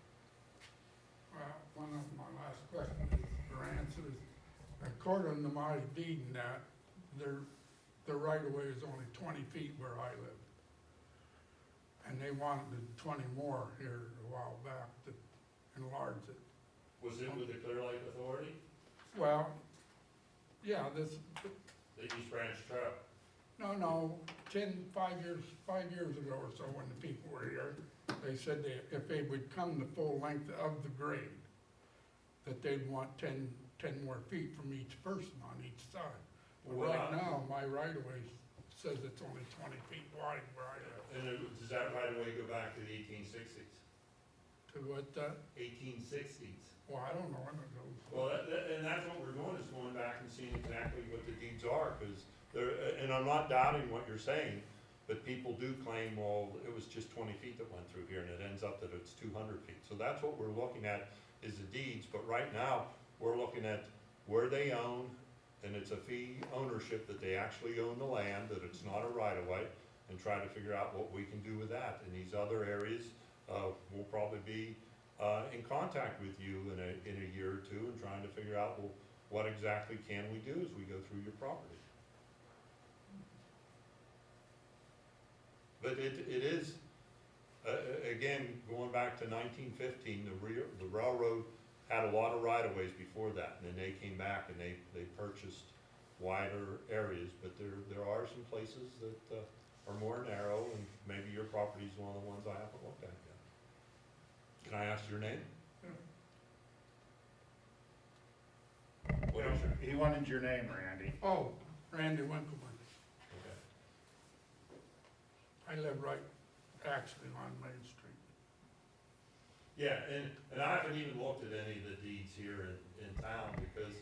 Well, one of my last questions is, or answers, according to my deed and that, the right-of-way is only 20 feet where I live. And they wanted 20 more here a while back to enlarge it. Was it with the Clear Lake Authority? Well, yeah, The East Branch Trail? no, 5 years ago or so, when the people were here, they said if they would come the full length of the grade, that they'd want 10 more feet from each person on each side. But right now, my right-of-way says it's only 20 feet wide where I live. And does that right-of-way go back to the 1860s? To what, 1860s? well, I don't know when it goes. Well, and that's what we're doing, is going back and seeing exactly what the deeds are, because and I'm not doubting what you're saying, but people do claim, well, it was just 20 feet that went through here, and it ends up that it's 200 feet. So that's what we're looking at, is the deeds, but right now, we're looking at where they own, and it's a fee ownership that they actually own the land, that it's not a right-of-way, and try to figure out what we can do with that. In these other areas, we'll probably be in contact with you in a year or two, and trying to figure out, well, what exactly can we do as we go through your property. But it is, again, going back to 1915, the railroad had a lot of right-of-ways before that, and then they came back and they purchased wider areas, but there are some places that are more narrow, and maybe your property is one of the ones I haven't looked at yet. Can I ask your name? What is your? He wanted your name, Randy. Oh, Randy Winkleman. Okay. I live right, actually, on Main Street. Yeah, and I haven't even looked at any of the deeds here in town, because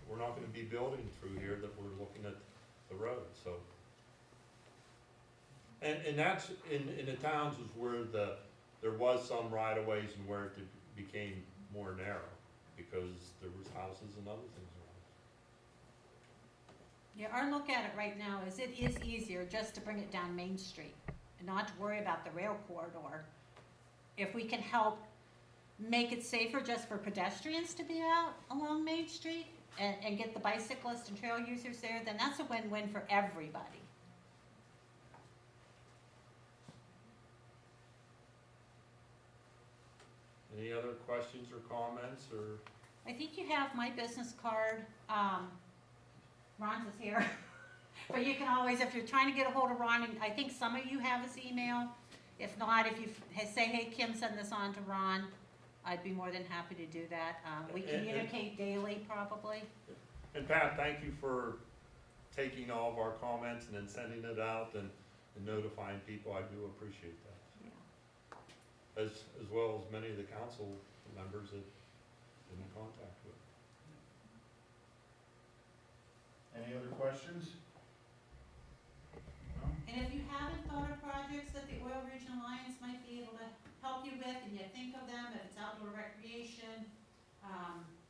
we're not gonna be building through here, that we're looking at the road, so. And that's, in the towns is where there was some right-of-ways and where it became more narrow, because there was houses and other things around. Yeah, our look at it right now is it is easier just to bring it down Main Street not to worry about the rail corridor. If we can help make it safer just for pedestrians to be out along Main Street and get the bicyclists and trail users there, then that's a win-win for everybody. Any other questions or comments, or? I think you have my business card. Ron's is here. But you can always, if you're trying to get a hold of Ron, and I think some of you have his email. If not, if you say, hey, Kim, send this on to Ron, I'd be more than happy to do that. We communicate daily, probably. And Pat, thank you for taking all of our comments and then sending it out and notifying people. I do appreciate that. Yeah. As well as many of the council members that been in contact with. Any other questions? No? And if you haven't thought of projects that the Oil Region Alliance might be able to help you with, and you think of them, if it's outdoor recreation,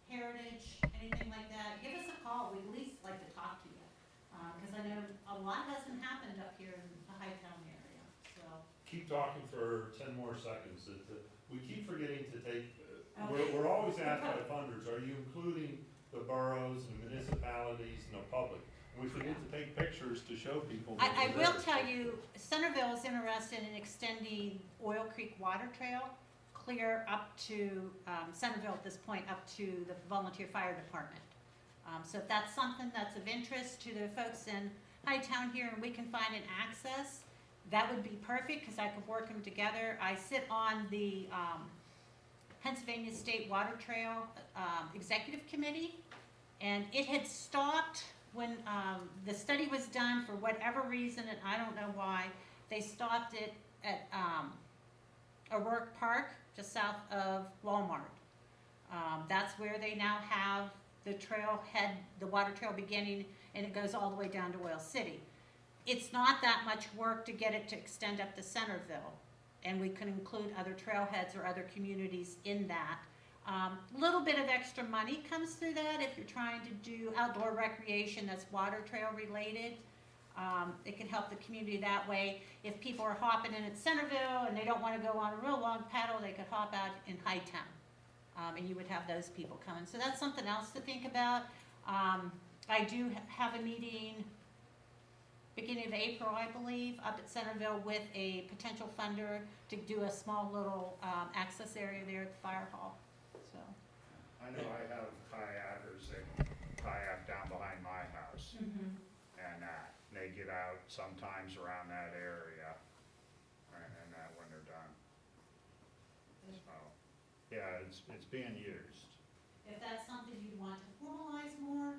heritage, anything like that, give us a call. We'd at least like to talk to you. Because I know a lot hasn't happened up here in the Hydetown area, so. Keep talking for 10 more seconds. We keep forgetting to take, Okay. we're always asked by funders, are you including the boroughs and municipalities and the public? And we forget to take pictures to show people. that I we're will there. tell you, Centerville is interested in extending Oil Creek Water Trail clear up to, Centerville at this point, up to the volunteer fire department. So if that's something that's of interest to the folks in Hydetown here and we can find an access, that would be perfect because I could work them together. I sit on the Pennsylvania State Water Trail Executive Committee, and it had stopped when the study was done for whatever reason, and I don't know why. They stopped it at O'Rourke Park, just south of Walmart. That's where they now have the trailhead, the water trail beginning, and it goes all the way down to Oil City. It's not that much work to get it to extend up to Centerville, and we can include other trailheads or other communities in that. Little bit of extra money comes through that if you're trying to do outdoor recreation that's water trail related. It can help the community that way. If people are hopping in at Centerville and they don't want to go on a real long paddle, they could hop out in Hydetown. And you would have those people coming. So that's something else to think about. I do have a meeting beginning of April, I believe, up at Centerville with a potential funder to do a small little access area there at the fire hall. So I know I have kayakers that kayak down behind my house, and they get out sometimes around that area, and that when they're done. So, yeah, it's being used. if that's something you'd want to formalize more,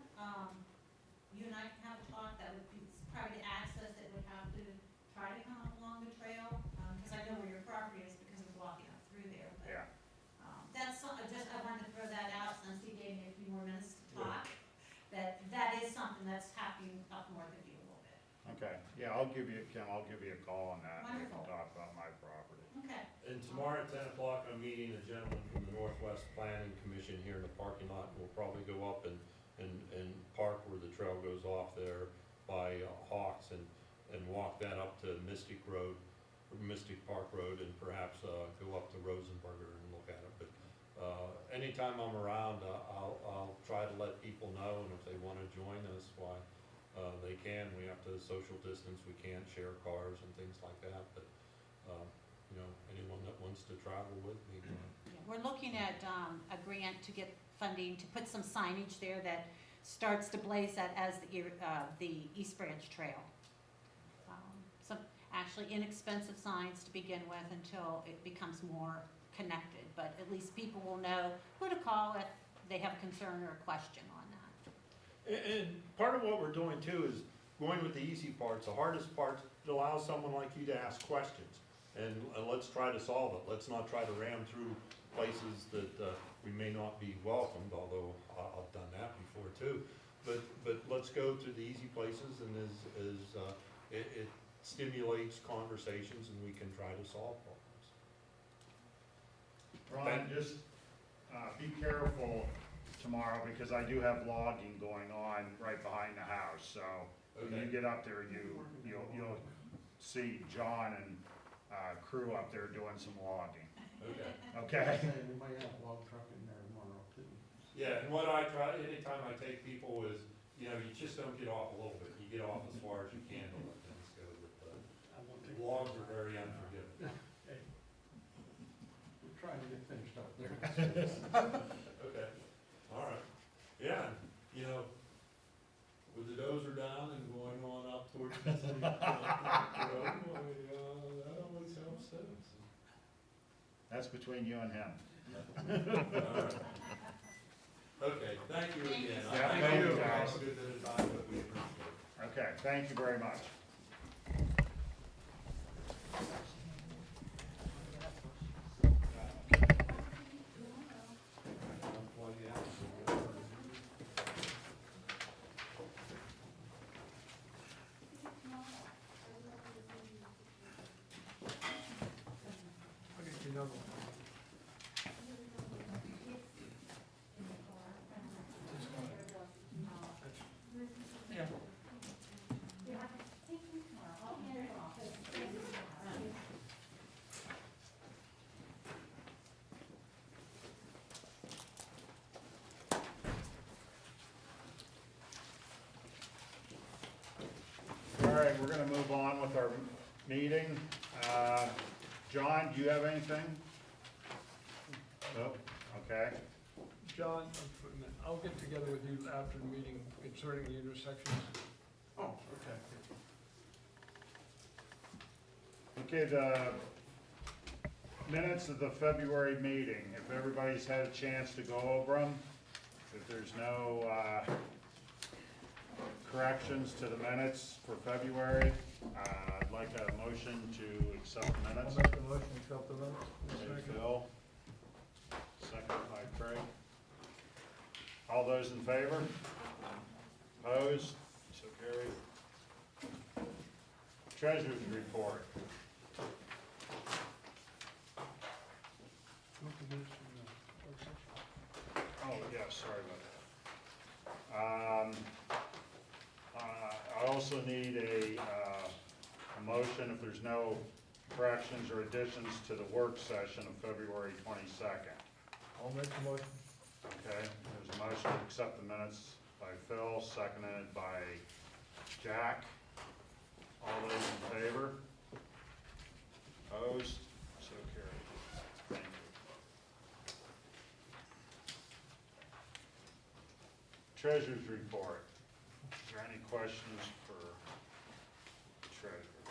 you and I can have a talk. That would be probably the access that would have to try to come along the trail, because I know where your property is because of walking up through there. But, Yeah. that's I wanted to throw that out since he gave me a few more minutes to talk. That is something that's happening up north of you a little bit. Okay, yeah, I'll give you, Kim, I'll give you a call on that, and we can Wonderful. talk about my property. Okay. And tomorrow at 10 o'clock, I'm meeting a gentleman from the Northwest Planning Commission here in the parking lot. We'll probably go up and park where the trail goes off there by Hawks and walk that up to Mystic Road, or Mystic Park Road, and perhaps go up to Rosenberger and look at it. But anytime I'm around, I'll try to let people know, and if they want to join us, why, they can. We have to social distance, we can't share cars and things like that, but, you know, anyone that wants to travel with me. Yeah, we're looking at a grant to get funding to put some signage there that starts to blaze that as the East Branch Trail. Some actually inexpensive signs to begin with until it becomes more connected, but at least people will know who to call if they have a concern or a question on that. And part of what we're doing too is going with the easy parts. The hardest parts, it allows someone like you to ask questions. And let's try to solve it. Let's not try to ram through places that we may not be welcomed, although I've done that before too. But let's go to the easy places, and it stimulates conversations, and we can try to solve problems. Ron, just be careful tomorrow, because I do have logging going on right behind the house, so when you Okay. get up there, you'll see John and, crew up there doing some logging, Okay. okay? We might have a log truck in there tomorrow too. Yeah, and what I try, anytime I take people is, you know, you just don't get off a little bit, you get off as far as you can to let things go, but, logs are very unforgiving. We're trying to get finished up there. Okay, all right. Yeah, you know, with the dozer down and going on up towards the city, that always helps too. That's between you and him. All right. Okay, thank you Thank you again. so I much. think Thank you, we have guys. a good bit of time, but we appreciate it. Okay, thank you very much. I'll get you another one. Yeah. All right, we're gonna move on with our meeting. John, do you have anything? No? Okay. John, I'll get together with you after the meeting concerning the intersections. Oh, okay. Okay, the minutes of the February meeting, if everybody's had a chance to go over them, if there's no, corrections to the minutes for February, I'd like a motion to accept the I'll minutes. make the motion to accept the minutes. Okay, Phil, second by Craig. All those in favor? Opposed? So carried. Treasurer's report. Look at this in the work session. Oh, yeah, sorry about that. I also need a motion if there's no corrections or additions to the work session of February 22nd. I'll make the motion. Okay, there's a motion to accept the minutes by Phil, seconded by Jack. All those in favor? Opposed? So carried. Thank you. Treasurer's report. Is there any questions for the treasurer?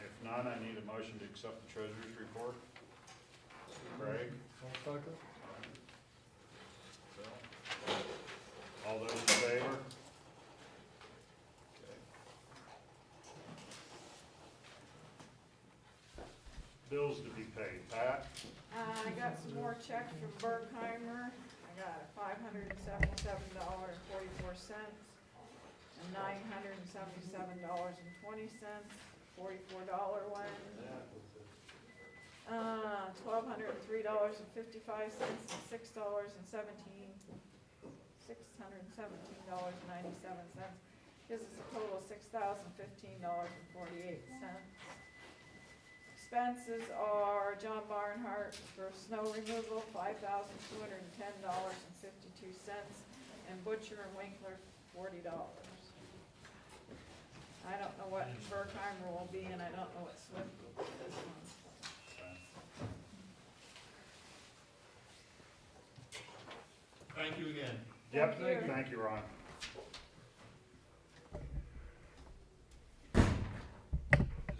If none, I need a motion to accept the treasurer's report. Craig? I'll second. All those in favor? Okay. Bills to be paid. Pat? I got some more checks from Bergheimer. I got $577.44, and $977.20, $44 one. $1,203.55, and $617.97 gives us a total of $6,015.48. Expenses are John Barnhart for snow removal, $5,210.52, and Butcher and Winkler, $40. I don't know what Bergheimer will be, and I don't know what Swift will be this month. Thank you again. Yep, Thank you. thank you, Ron. Is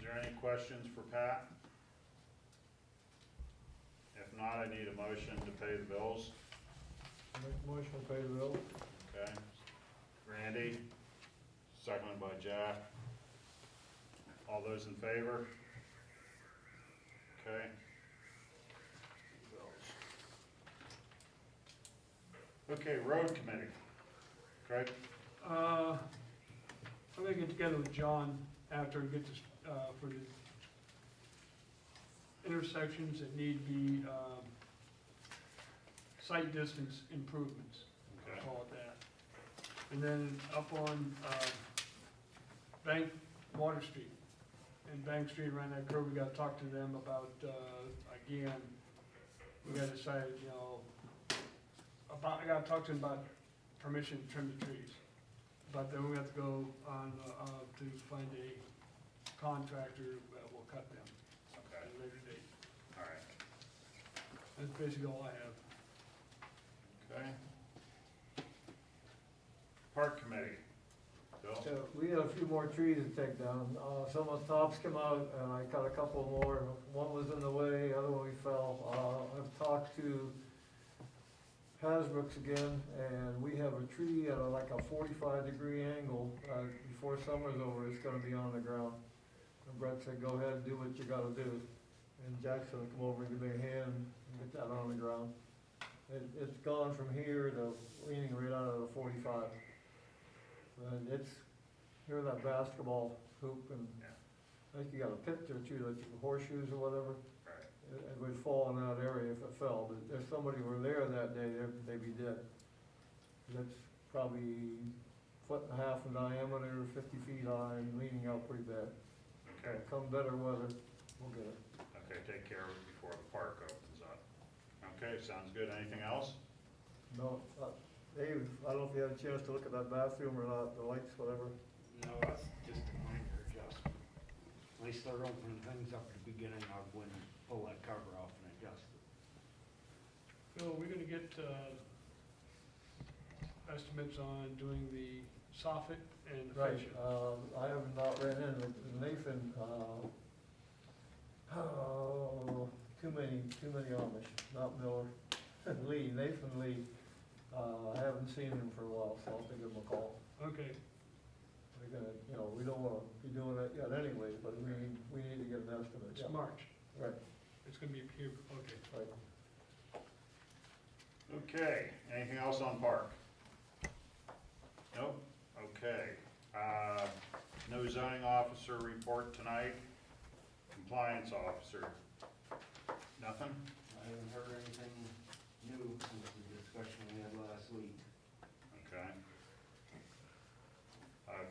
there any questions for Pat? If not, I need a motion to pay the bills. Make the motion to pay the bill. Okay. Randy, seconded by Jack. All those in favor? Okay. Bills. Okay, road committee. Craig? I'm gonna get together with John after and get this, for the intersections that need to be, sight distance improvements, Okay. call it that. And then up on, Water Street, and Bank Street around that curve, we gotta talk to them about, again, we gotta decide, you know, I gotta talk to them about permission to trim the trees. But then we have to go on, to find a contractor that will cut them Okay, at a later date. all right, That's basically all I have. okay. Park Committee, Bill? So we have a few more trees to take down. Some of the tops come out, and I cut a couple more. One was in the way, the other one we fell. I've talked to Hasbrook's again, and we have a tree at like a 45-degree angle. Before summer's over, it's gonna be on the ground. And Brett said, go ahead and do what you gotta do. And Jack's gonna come over and give me a hand and get that on the ground. It's gone from here to leaning right out of the 45. And it's, here's that basketball hoop, and Yeah. I think you got a picture too, like horseshoes or whatever. Right, It would fall in that area if it fell, but if somebody were there that day, they'd be dead. That's probably 1.5 feet in diameter, 50 feet high, and leaning out pretty bad. okay, Come better weather, we'll get it. okay, take care of it before the park opens up. Okay, sounds good, anything else? No, Dave, I don't know if you had a chance to look at that bathroom or not, the lights, whatever. No, that's just a minor adjustment. When I start opening things up at the beginning, I'll go in and pull that cover off and adjust it. Phil, we're gonna get, estimates on doing the soffit and the Right, fascia. I have not ran into Nathan, too many Amish, not Miller. Lee, Nathan Lee, I haven't seen him for a while, so I'll give him a call. Okay, We're gonna, we don't wanna be doing that yet anyways, but we need to get an estimate, it's yeah. March, Right, it's gonna be here, okay. right. Okay, anything else on park? Nope, okay. No zoning officer report tonight. Compliance officer, nothing? I haven't heard anything new since the discussion we had last week. Okay.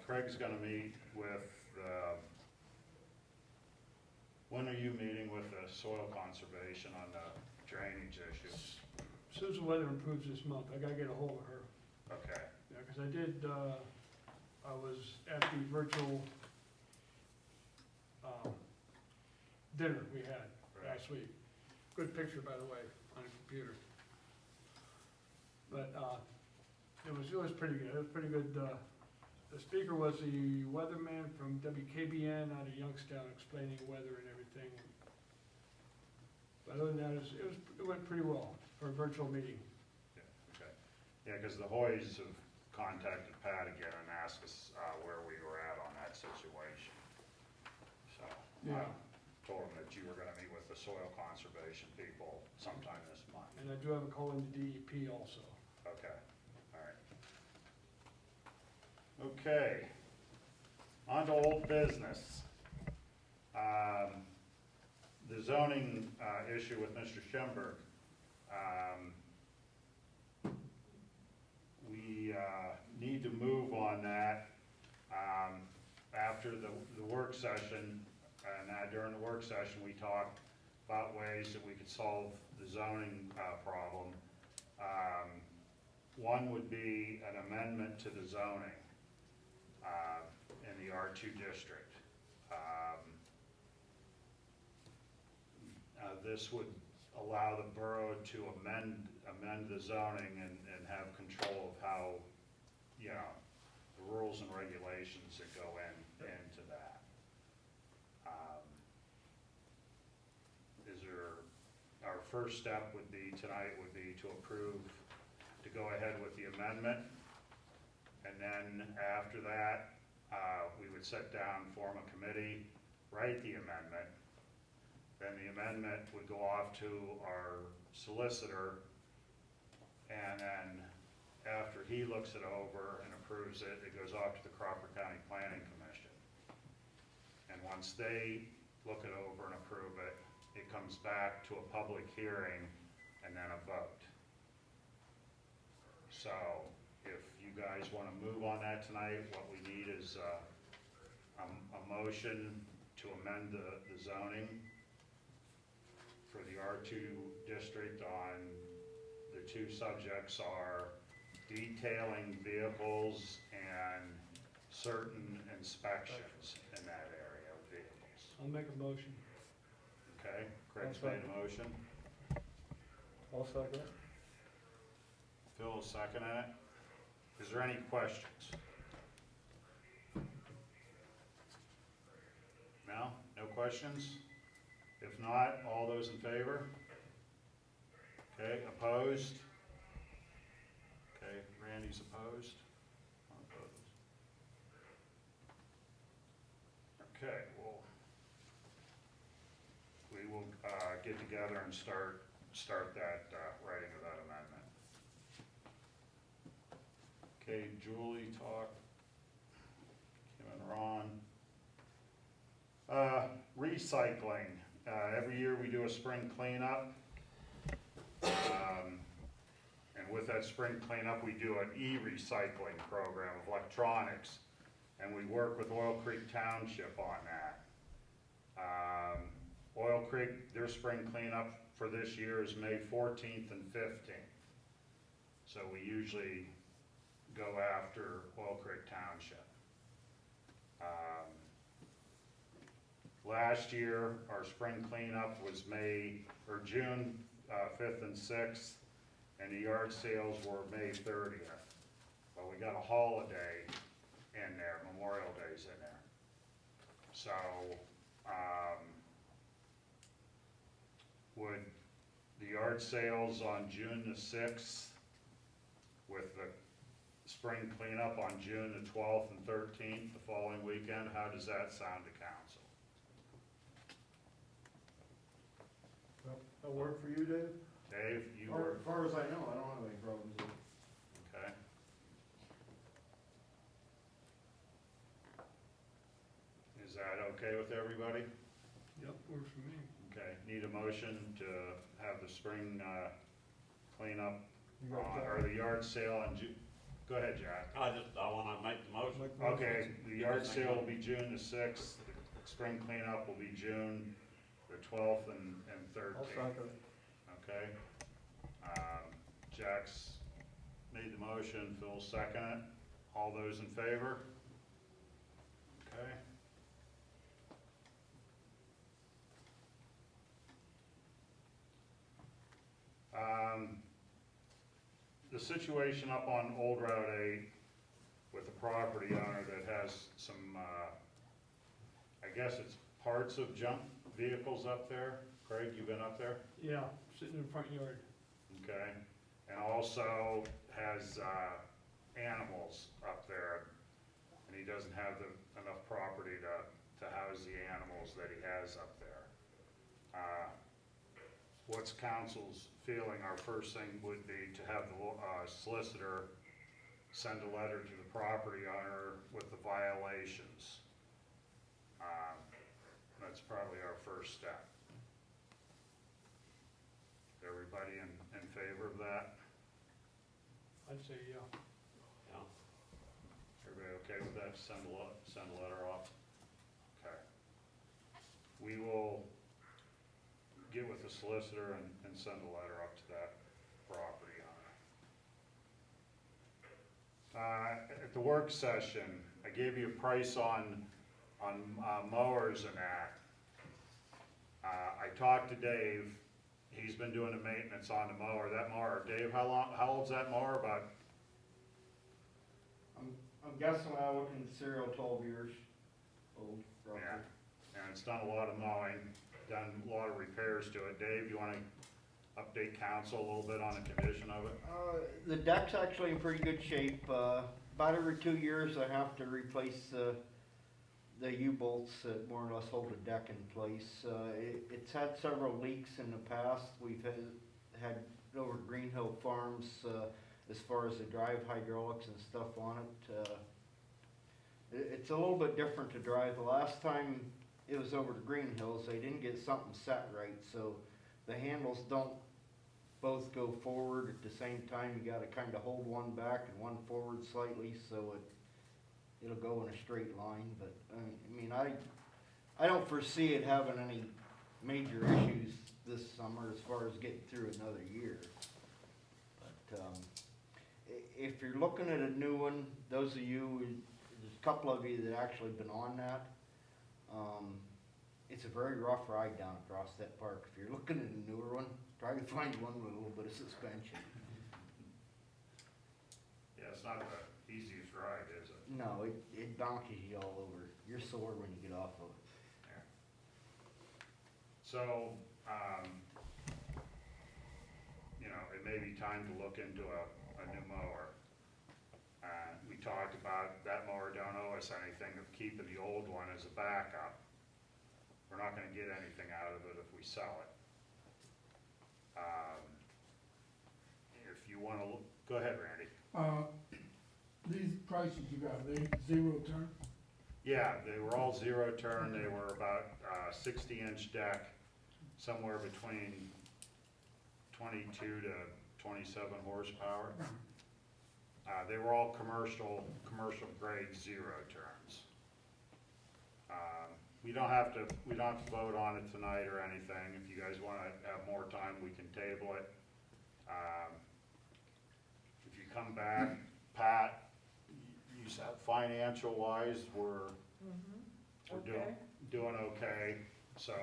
Craig's gonna meet with, when are you meeting with the soil conservation on the drainage issues? As soon as the weather improves this month, I gotta get a hold of her. Okay, Yeah, 'cause I did, I was at the virtual, dinner we had right, last week. Good picture, by the way, on the computer. But, it was pretty good, it was pretty good, the speaker was the weatherman from WKBN out of Youngstown explaining weather and everything. But other than that, it went pretty well for a virtual meeting. yeah, okay. Yeah, because the Hoys have contacted Pat again and asked us, where we were at on that situation. So, Yeah. told them that you were gonna meet with the soil conservation people sometime this month. And I do have a call into DEP also. Okay, all right. Okay. On to old business. The zoning, issue with Mr. Schemberg. We, need to move on that, after the work session. And during the work session, we talked about ways that we could solve the zoning, problem. One would be an amendment to the zoning, in the R2 district. This would allow the borough to amend the zoning and have control of how, the rules and regulations that go into that. Our first step would be, tonight would be to approve, to go ahead with the amendment. And then after that, we would sit down, form a committee, write the amendment. Then the amendment would go off to our solicitor, and then after he looks it over and approves it, it goes off to the Crawford County Planning Commission. And once they look it over and approve it, it comes back to a public hearing and then a vote. So if you guys want to move on that tonight, what we need is a motion to amend the zoning for the R2 district on the two subjects are detailing vehicles and certain inspections in that area of vehicles. I'll make a motion. Okay, Craig's made a motion. I'll second it. Phil will second it. Is there any questions? No? No questions? If not, all those in favor? Okay, opposed? Okay, Randy's opposed? Opposed. Okay, well, we will get together and start that writing of that amendment. Okay, Julie talked, Kim and Ron. Recycling. Every year we do a spring cleanup. And with that spring cleanup, we do an e-recycling program of electronics. And we work with Oil Creek Township on that. Oil Creek, their spring cleanup for this year is May 14th and 15th. So we usually go after Oil Creek Township. Last year, our spring cleanup was June 5th and 6th, and the yard sales were May 30th. But we got a holiday in there, Memorial Day's in there. So, would the yard sales on June the 6th with the spring cleanup on June the 12th and 13th, the following weekend, how does that sound to council? That work for you, Dave? Dave, you were, As far as I know, I don't have any problems with it. okay. Is that okay with everybody? Yep, works for me. Okay, need a motion to have the spring cleanup You got that? or the yard sale on go ahead, Jack. I wanna make the motion. Make the motion. Okay, the yard sale will be June the 6th, the spring cleanup will be June the 12th and I'll 13th. second it. Okay. Jack's made the motion, Phil second it. All those in favor? Okay. The situation up on Old Route 8 with the property owner that has some, I guess it's parts of junk vehicles up there. Craig, you been up there? Yeah, sitting in the front yard. Okay, and also has animals up there, and he doesn't have enough property to house the animals that he has up there. What's council's feeling? Our first thing would be to have the solicitor send a letter to the property owner with the violations. That's probably our first step. Everybody in favor of that? I'd say, yeah. Yeah. Everybody okay with that? Send a letter off? Okay. We will get with the solicitor and send a letter up to that property owner. At the work session, I gave you a price on mowers and that. I talked to Dave. He's been doing the maintenance on the mower. That mower, Dave, how old's that mower? About, I'm guessing I would consider it 12 years old, roughly. yeah, and it's done a lot of mowing, done a lot of repairs to it. Dave, you wanna update council a little bit on the condition of it? The deck's actually in pretty good shape. About every 2 years I have to replace the U-bolts that more or less hold the deck in place. It's had several leaks in the past. We've had over at Green Hill Farms, as far as the drive hydraulics and stuff on it. It's a little bit different to drive. The last time it was over to Green Hills, they didn't get something set right, so the handles don't both go forward at the same time. You gotta kinda hold one back and one forward slightly, so it'll go in a straight line. But, I mean, I don't foresee it having any major issues this summer as far as getting through another year. But, if you're looking at a new one, those of you, there's a couple of you that actually been on that. It's a very rough ride down across that park. If you're looking at a newer one, try to find one with a little bit of suspension. Yeah, it's not the easiest ride, is it? No, it bounces you all over. You're sore when you get off of it. So, you know, it may be time to look into a new mower. We talked about that mower don't owe us anything of keeping the old one as a backup. We're not gonna get anything out of it if we sell it. If you wanna look, go ahead, Randy. These prices you got, they 0 turn? Yeah, they were all 0 turn. They were about 60-inch deck, somewhere between 22 to 27 horsepower. They were all commercial grade 0 turns. We don't have to vote on it tonight or anything. If you guys want to have more time, we can table it. If you come back, Pat, you said financial wise, we're doing okay. So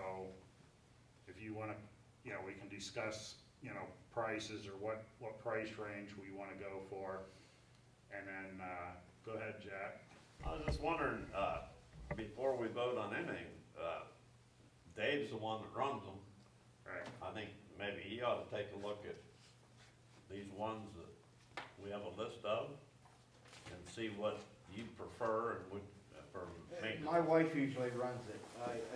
if you want to, you know, we can discuss, you know, prices or what price range we want to go for. And then, go ahead, Jack. I was just wondering, before we vote on anything, Dave's the one that runs them. Right. I think maybe he ought to take a look at these ones that we have a list of and see what you prefer and would, for maintenance. My wife usually runs it.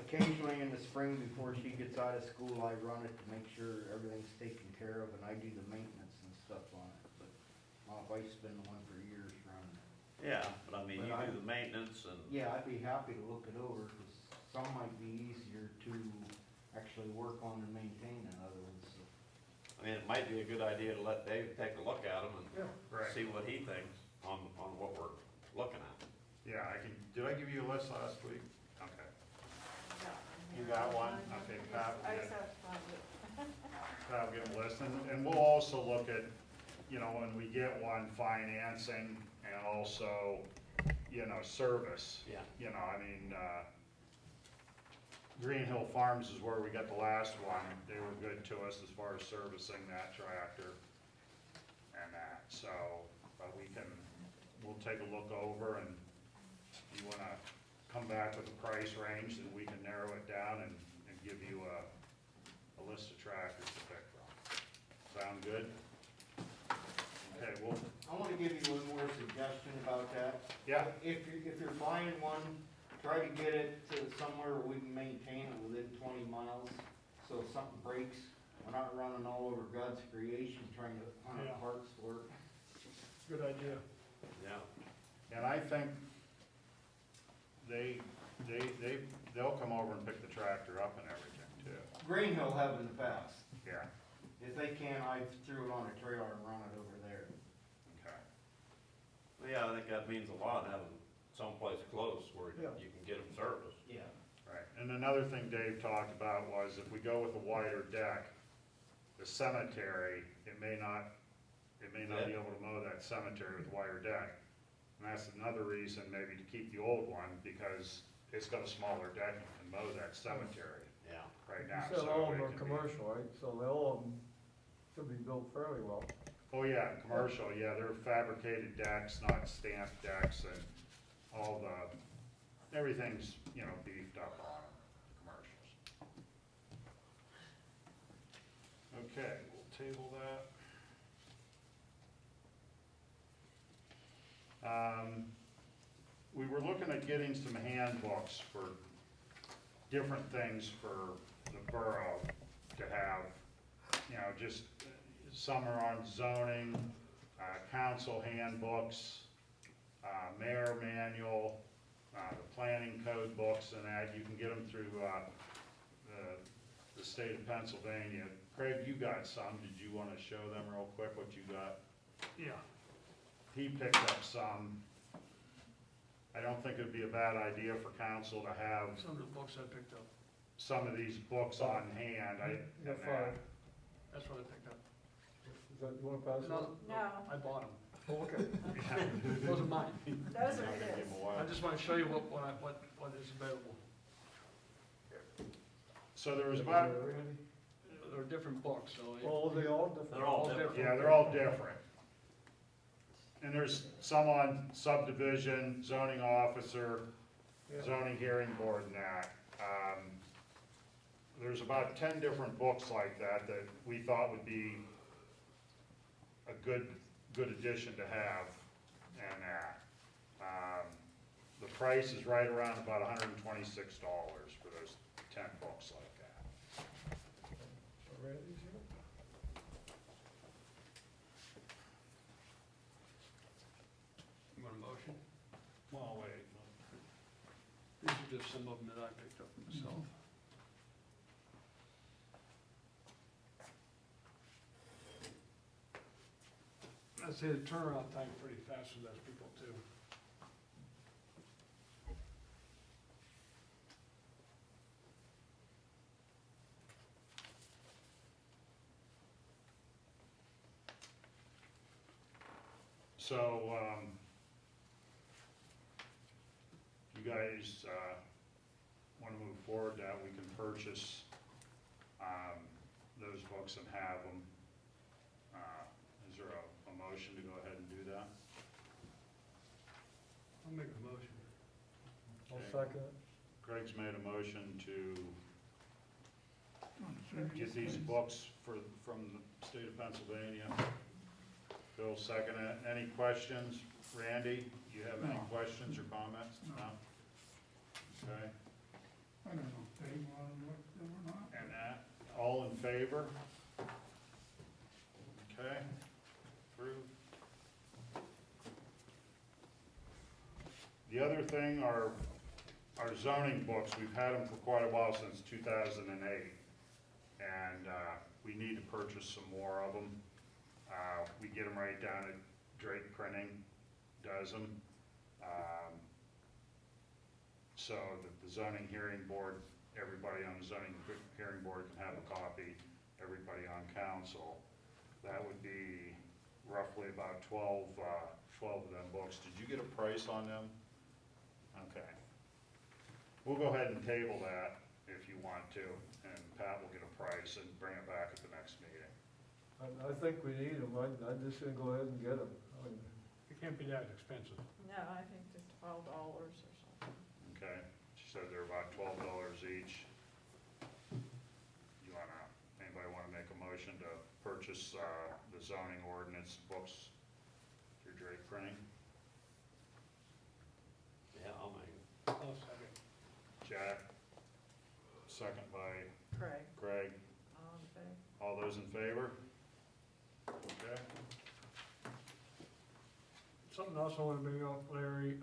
Occasionally in the spring before she gets out of school, I run it to make sure everything's taken care of, and I do the maintenance and stuff on it. But my wife's been the one for years running it. Yeah, but I mean, But you do the maintenance and. Yeah, I'd be happy to look it over, because some might be easier to actually work on and maintain than other ones. So. I mean, it might be a good idea to let Dave take a look at them and Right. see what he thinks on what we're looking at. Yeah, did I give you a list last week? Okay. You got one? Okay, Pat will I get, just have to find it. Pat will get a list, and we'll also look at, you know, when we get one, financing, and also, you know, service. Yeah. You know, I mean, Green Hill Farms is where we got the last one. They were good to us as far as servicing that tractor and that, so, but we'll take a look over, and you wanna come back with a price range, and we can narrow it down and give you a list of tractors to pick from. Sound good? Okay, well, I want to give you one more suggestion about that. yeah, If you're buying one, try to get it to somewhere where we can maintain it within 20 miles. So if something breaks, we're not running all over God's creation trying to hunt Yeah. parts for it. Good idea. Yeah. and I think they'll come over and pick the tractor up and everything too. Green Hill have in the past. Yeah, If they can, I threw it on a trailer and run it over there. okay. Well, yeah, I think that means a lot, having someplace close where Yeah. you can get them serviced. Yeah. Right, and another thing Dave talked about was if we go with a wider deck, the cemetery, it may not be able to mow that cemetery with a wider deck. And that's another reason maybe to keep the old one, because it's got a smaller deck and can mow that cemetery Yeah. right You now. said so all of it them are can be- commercial, right? So they all of them should be built fairly well. Oh, yeah, commercial, yeah, they're fabricated decks, not stamped decks, and all everything's, you know, beefed up on them, commercials. Okay, we'll table that. We were looking at getting some handbooks for different things for the borough to have, you know, just some are on zoning, council handbooks, mayor manual, the planning code books and that. You can get them through the state of Pennsylvania. Craig, you got some. Did you want to show them real quick what you got? Yeah. He picked up some. I don't think it'd be a bad idea for council to have Some of the books I picked up, some of these books on hand. You got 5. that's what I picked up. Is that, you wanna pass it on? No, I bought them. Oh, okay. Those are mine. those are Give his. them away. I just wanna show you what is available. So there was about, Randy? They're different books, so. Oh, they all different? They're all different. yeah, they're all different. And there's some on subdivision, zoning officer, Yeah. zoning hearing board and that. There's about 10 different books like that that we thought would be a good addition to have and that. The price is right around about $126 for those 10 books like that. Randy's here? You want a motion? Well, wait. These are just some of them that I picked up myself. I'd say the turnaround time's pretty fast with those people too. So, you guys, wanna move forward that we can purchase, those books and have them. Is there a motion to go ahead and do that? I'll make a motion. I'll Okay. second it. Greg's made a motion to get these books from the state of Pennsylvania. Bill second it. Any questions? Randy, you have any No. questions or comments? No. Okay, I don't know if they want to look them or not. and that, all in favor? Okay, approved. The other thing are our zoning books. We've had them for quite a while, since 2008. And we need to purchase some more of them. We get them right down at Drake Printing, does them. So that the zoning hearing board, everybody on the zoning hearing board can have a copy, everybody on council. That would be roughly about 12 of them books. Did you get a price on them? Okay. We'll go ahead and table that if you want to, and Pat will get a price and bring it back at the next meeting. I think we need them. I'm just gonna go ahead and get them. It can't be that expensive. No, I think just $12 or something. Okay, she said they're about $12 each. Anybody wanna make a motion to purchase, the zoning ordinance books through Drake Printing? Yeah, I'll make it. I'll second. Jack, second by Craig, Greg. all in favor? All those in favor? Okay. Something else I wanna bring up, Larry,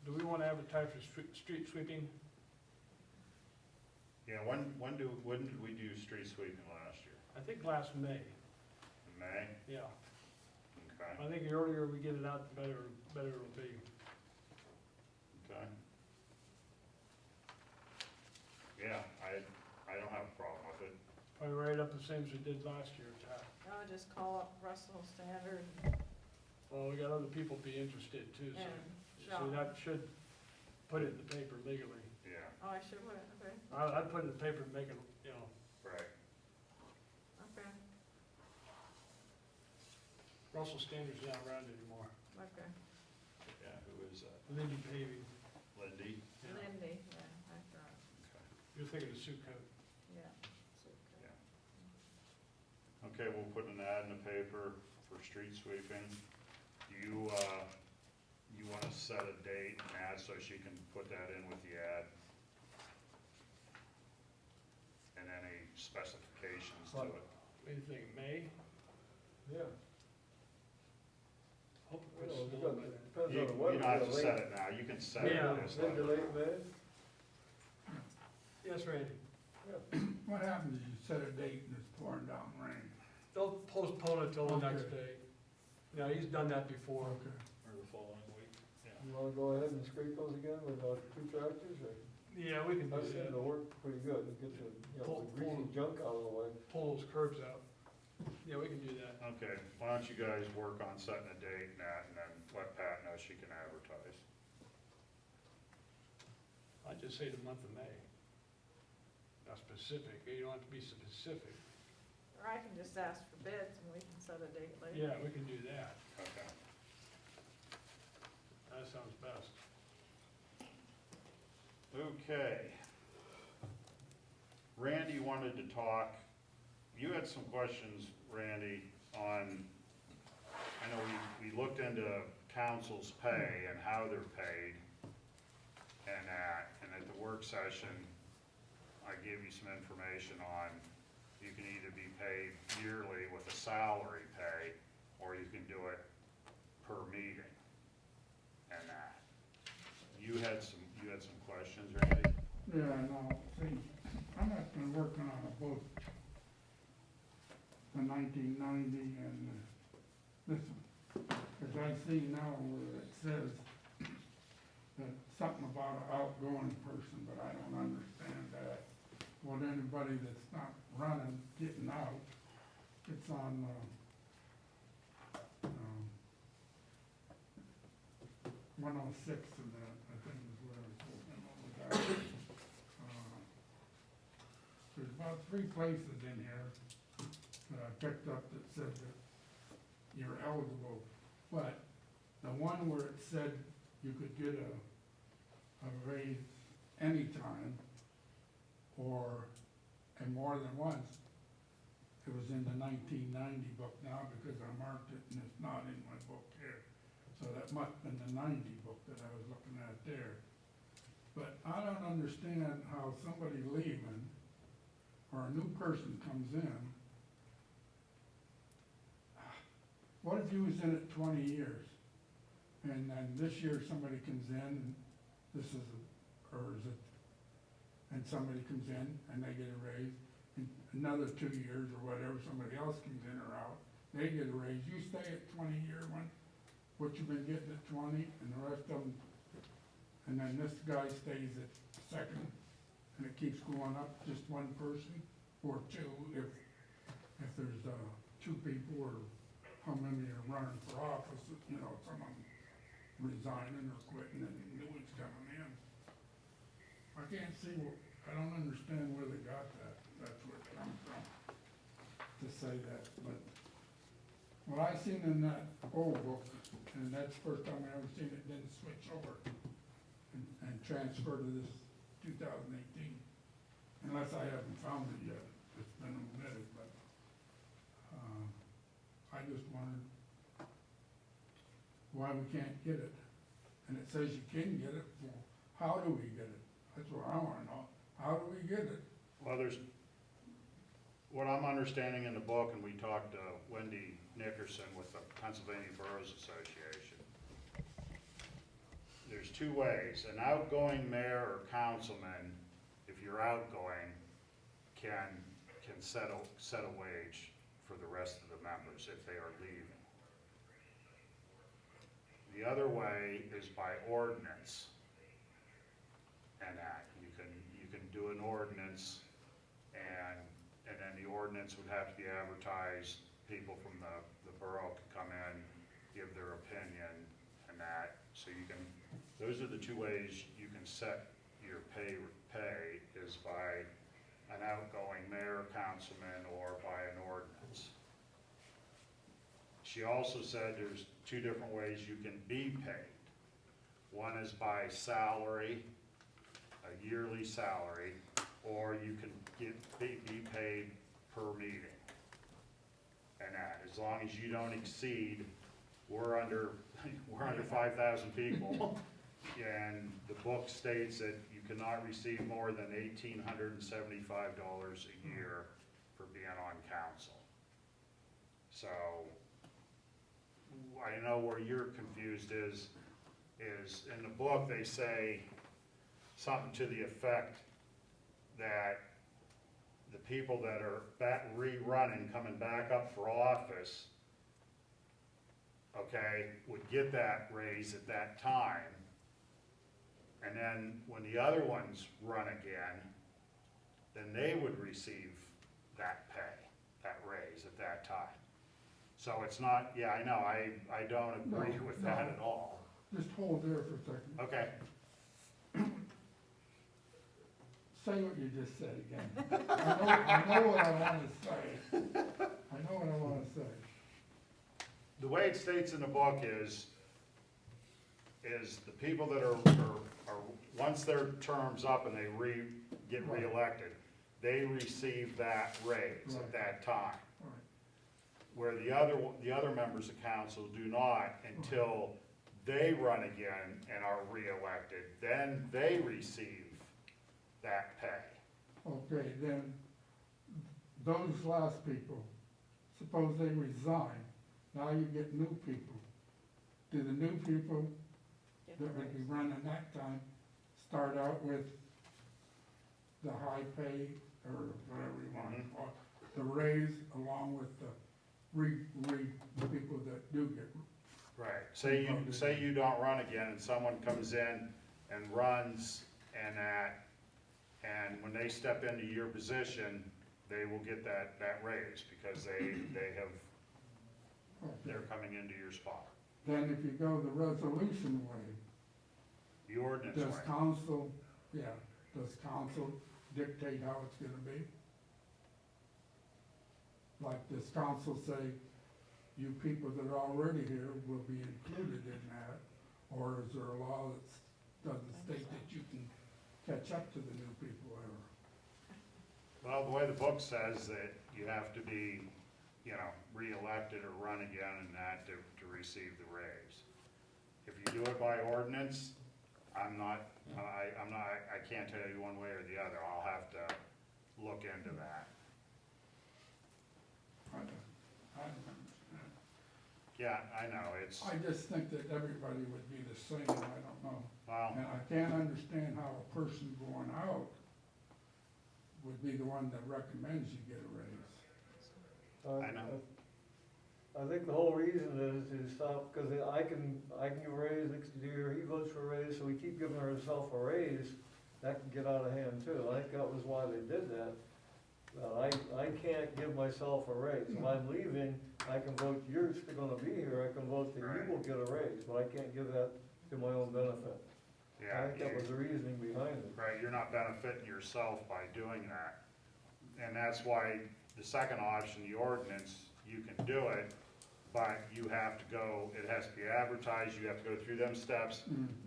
do we wanna advertise for street sweeping? Yeah, when did we do street sweeping last year? I think last May, In May? yeah. Okay, I think the earlier we get it out, the better it'll be. okay. Yeah, I don't have a problem with it. Probably right up the same as we did last year, Pat. I would just call up Russell Standard Well, we got other people be interested too, and so Sean. that should put it in the paper legally. Yeah, Oh, I should, okay, I'd put it in the paper and make it, you know, right. okay, Russell Standard's not around anymore. okay. Yeah, who is that? Lindy Paving, Lindy? yeah. Lindy, yeah, that's right, Okay. You're thinking of Sioux Coat. yeah. Okay, we'll put an ad in the paper for street sweeping. You wanna set a date and ad so she can put that in with the ad? And any specifications to it? What do you think, May? Yeah. don't have to set it now, you can set it Yeah. this Mid to time. late May? Yes, Randy? What happens if you set a date and it's pouring down rain? They'll postpone it till the next Okay. day. Yeah, he's done that before. Okay. Or the following week, yeah. You wanna go ahead and scrape those again with, 2 tractors, or? Yeah, we can do That seemed that. to work pretty good, it gets the Pull- greasy pull- junk out of the way. Pull those curbs out. Yeah, we can do that. Okay, why don't you guys work on setting a date and that, and then let Pat know she can advertise. I'd just say the month of May. Not specific, you don't have to be specific. Or I can just ask for bids and we can set a date later. Yeah, we can do that. Okay. That sounds best. Okay. Randy wanted to talk, you had some questions, Randy, on, I know we looked into council's pay and how they're paid and that, and at the work session, I gave you some information on, you can either be paid yearly with a salary pay, or you can do it per meeting and that. You had some questions, Randy? Yeah, no, see, I'm not been working on both the 1990 and this one. Cause I see now where it says that something about an outgoing person, but I don't understand that. What anybody that's not running, getting out, it's on, 106 and that, I think is what I was told him over that. There's about 3 places in here that I picked up that said that you're eligible, but the one where it said you could get a raise anytime or, and more than once, it was in the 1990 book now because I marked it and it's not in my book here. So that must have been the 90 book that I was looking at there. But I don't understand how somebody leaving or a new person comes in. What if you was in it 20 years? And then this year somebody comes in and this is, or is it, and somebody comes in and they get a raise. And another 2 years or whatever, somebody else comes in or out, they get a raise. You stay at 20-year one, what you've been getting at 20, and the rest of them, and then this guy stays at second, and it keeps going up, just one person, or 2, if there's, 2 people, or how many are running for office, you know, someone resigning or quitting and new one's coming in. I can't see, I don't understand where they got that, that's where it comes from, to say that, but what I seen in that old book, and that's the first time I ever seen it, didn't switch over and transfer to this 2018, unless I haven't found it yet, it's been omitted, but, I just wondered why we can't get it, and it says you can get it, well, how do we get it? That's what I wanna know, how do we get it? Well, there's, what I'm understanding in the book, and we talked to Wendy Nickerson with the Pennsylvania Boroughs Association. There's 2 ways. An outgoing mayor or councilman, if you're outgoing, can set a wage for the rest of the members if they are leaving. The other way is by ordinance. And that, you can do an ordinance, and then the ordinance would have to be advertised, people from the borough could come in, give their opinion, and that, so you can, those are the 2 ways you can set your pay, is by an outgoing mayor, councilman, or by an ordinance. She also said there's 2 different ways you can be paid. One is by salary, a yearly salary, or you can be paid per meeting. And that, as long as you don't exceed, we're under 5,000 people, and the book states that you cannot receive more than $1,875 a year for being on council. So, I know where you're confused is, is, in the book, they say something to the effect that the people that are back rerunning, coming back up for office, okay, would get that raise at that time. And then when the other ones run again, then they would receive that pay, that raise at that time. So it's not, yeah, I know, I don't agree No, with no. that at all. Just hold there for a second. Okay, Say what you just said again. I know what I wanna say. I know what I wanna say. the way it states in the book is the people that are, once their term's up and they get Right. reelected, they receive that raise at Right. that time. Right. Where the other members of council do not until they run again and are reelected, then they receive that pay. Okay, then, those last people, suppose they resign, now you get new people. Do the new people Get the that would be raise. running that time start out with the high pay, or whatever you want to call it, the raise along with the the people that do get, Right. Say you don't run again and someone comes in and runs and when they step into your position, they will get that raise because they're coming into your spot. then if you go the resolution way, The ordinance does way. council dictate how it's gonna be? Like, does council say, you people that are already here will be included in that? Or is there a law that doesn't state that you can catch up to the new people ever? Well, the way the book says that you have to be, reelected or run again and that to receive the raise. If you do it by ordinance, I can't tell you one way or the other. I'll have to look into that. I don't understand. Yeah, I know, it's, I just think that everybody would be the same, I don't know. well, And I can't understand how a person going out would be the one that recommends you get a raise. I know. I think the whole reason is to stop, because I can give a raise next year, he votes for a raise, so we keep giving ourselves a raise, that can get out of hand too. I think that was why they did that. I can't give myself a raise. If I'm leaving, I can vote, you're still gonna be here, I can vote that you will get a raise, but I can't give that to my own benefit. yeah. I think that was the reasoning behind it. Right, you're not benefiting yourself by doing that. And that's why the second option, the ordinance, you can do it, but you have to go, it has to be advertised, you have to go through them steps,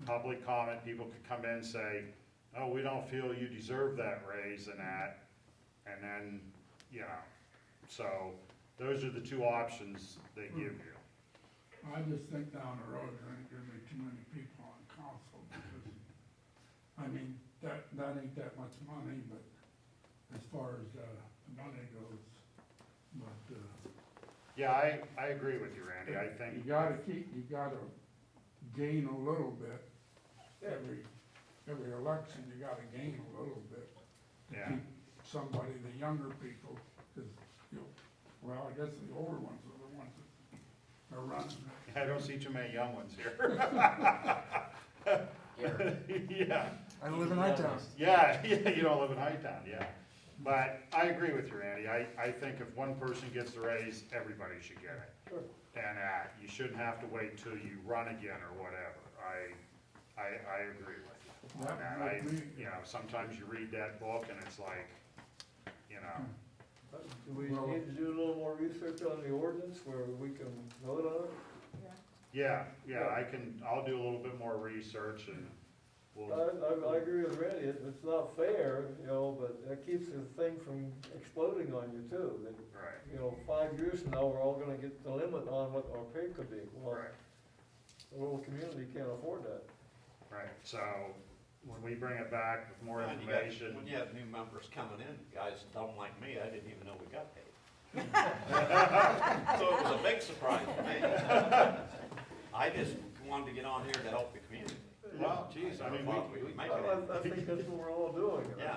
public comment, people could come in and say, oh, we don't feel you deserve that raise and that, and then, so, those are the two options they give you. I just think down the road, there ain't gonna be too many people on council, because, I mean, that ain't that much money, but as far as, the money goes, but, Yeah, I agree with you, Randy, I think. you gotta gain a little bit, every election, you gotta gain a little bit to Yeah. keep somebody, the younger people, cause, well, I guess the older ones are the ones that are running. I don't see too many young ones here. Yeah. I live in Hydetown. Yeah, you don't live in Hydetown, yeah. But I agree with you, Randy. I think if one person gets the raise, everybody should get it. Sure. And you shouldn't have to wait till you run again or whatever. I agree with you on that. Sometimes you read that book and it's like, Do we need to do a little more research on the ordinance where we can vote on it? yeah, I'll do a little bit more research and we'll, I agree with Randy, it's not fair, but that keeps the thing from exploding on you too. That, right, 5 years from now, we're all gonna get the limit on what our pay could be. Well, right, the little community can't afford that. right. So when we bring it back with more When information. you have new members coming in, guys dumb like me, I didn't even know we got paid. So it was a big surprise to me. I just wanted to get on here to help the community. Well, geez, I mean, thought we would make it. I think that's what we're all doing. Yeah.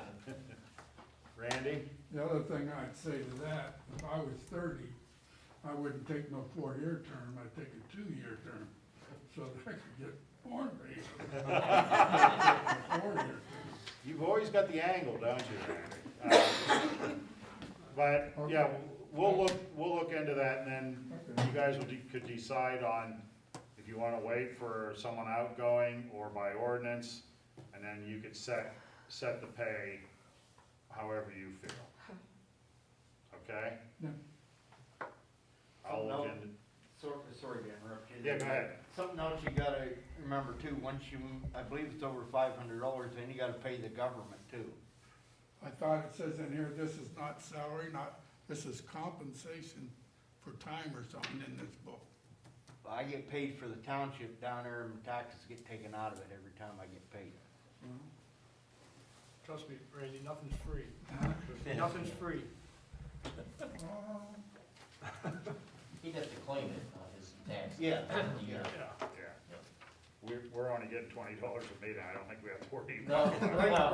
Randy? The other thing I'd say to that, if I was 30, I wouldn't take no 4-year term, I'd take a 2-year term, so that I could get more raises. 4-year term. You've always got the angle, don't you, Randy? But, yeah, we'll look into that, and then Okay. you guys could decide on if you wanna wait for someone outgoing or by ordinance, and then you could set the pay however you feel. Okay? Yeah. I'll look into, Sorry to interrupt you. yeah, go ahead. Something else you gotta remember too, once you, I believe it's over $500, then you gotta pay the government too. I thought it says in here, this is not salary, this is compensation for time or something in this book. I get paid for the township down there, and taxes get taken out of it every time I get paid. Trust me, Randy, nothing's free. Nothing's free. He'd have to claim it on his tax. Yeah. Yeah. Yeah. We're only getting $20 a meeting, I don't think we have 40. No,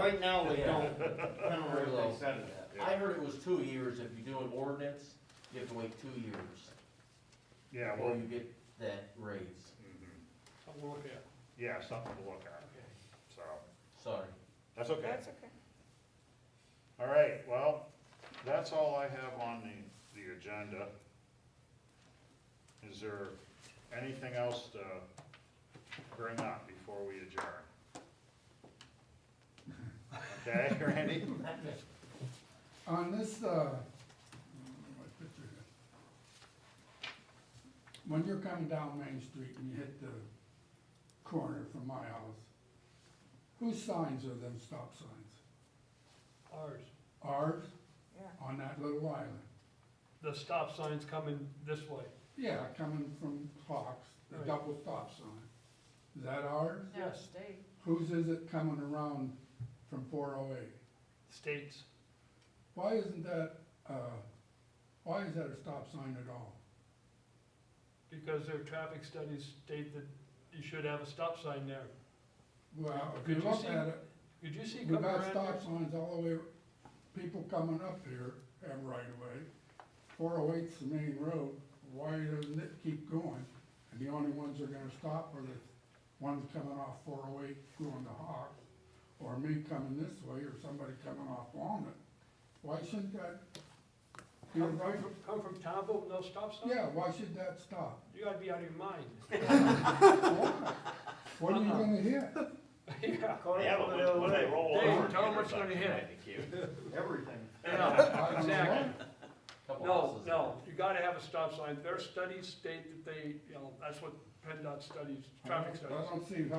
Right now, they Yeah. don't, depending on where they set it at. I heard it was 2 years. If you do an ordinance, you have to wait 2 years Yeah, before well, you get that raise. Something to look at. yeah, something to look at, Okay. so, Sorry. that's okay. That's okay. All right, well, that's all I have on the agenda. Is there anything else to bring up before we adjourn? Okay, Randy? On this, my picture here. When you're coming down Main Street and you hit the corner from my house, whose signs are them stop signs? Ours. Ours, Yeah. on that little island? The stop sign's coming this way. Yeah, coming from Fox, the Right. double stop sign. Is that ours? No, Yes. state. Whose is it coming around from 408? States. Why isn't that, why is that a stop sign at all? Because their traffic studies state that you should have a stop sign there. Well, if Could you you look see- at it, Could you see we coming got around stop there? signs all the way, people coming up here have right of way. 408's the main road, why doesn't it keep going? And the only ones that are gonna stop are the ones coming off 408 going to Hawks, or me coming this way, or somebody coming off Walnut. Why shouldn't that be a right? Come from Townville with no stop sign? Yeah, why should that stop? You gotta be out of your mind. Why? What are you gonna hit? Yeah. Yeah, but when they roll Dave, over. tell 'em what you're gonna hit. Might be cute. Everything. Yeah, I don't know exactly. Couple No, houses. no, you gotta have a stop sign. Their studies state that they, that's what PennDOT studies, traffic I studies. don't see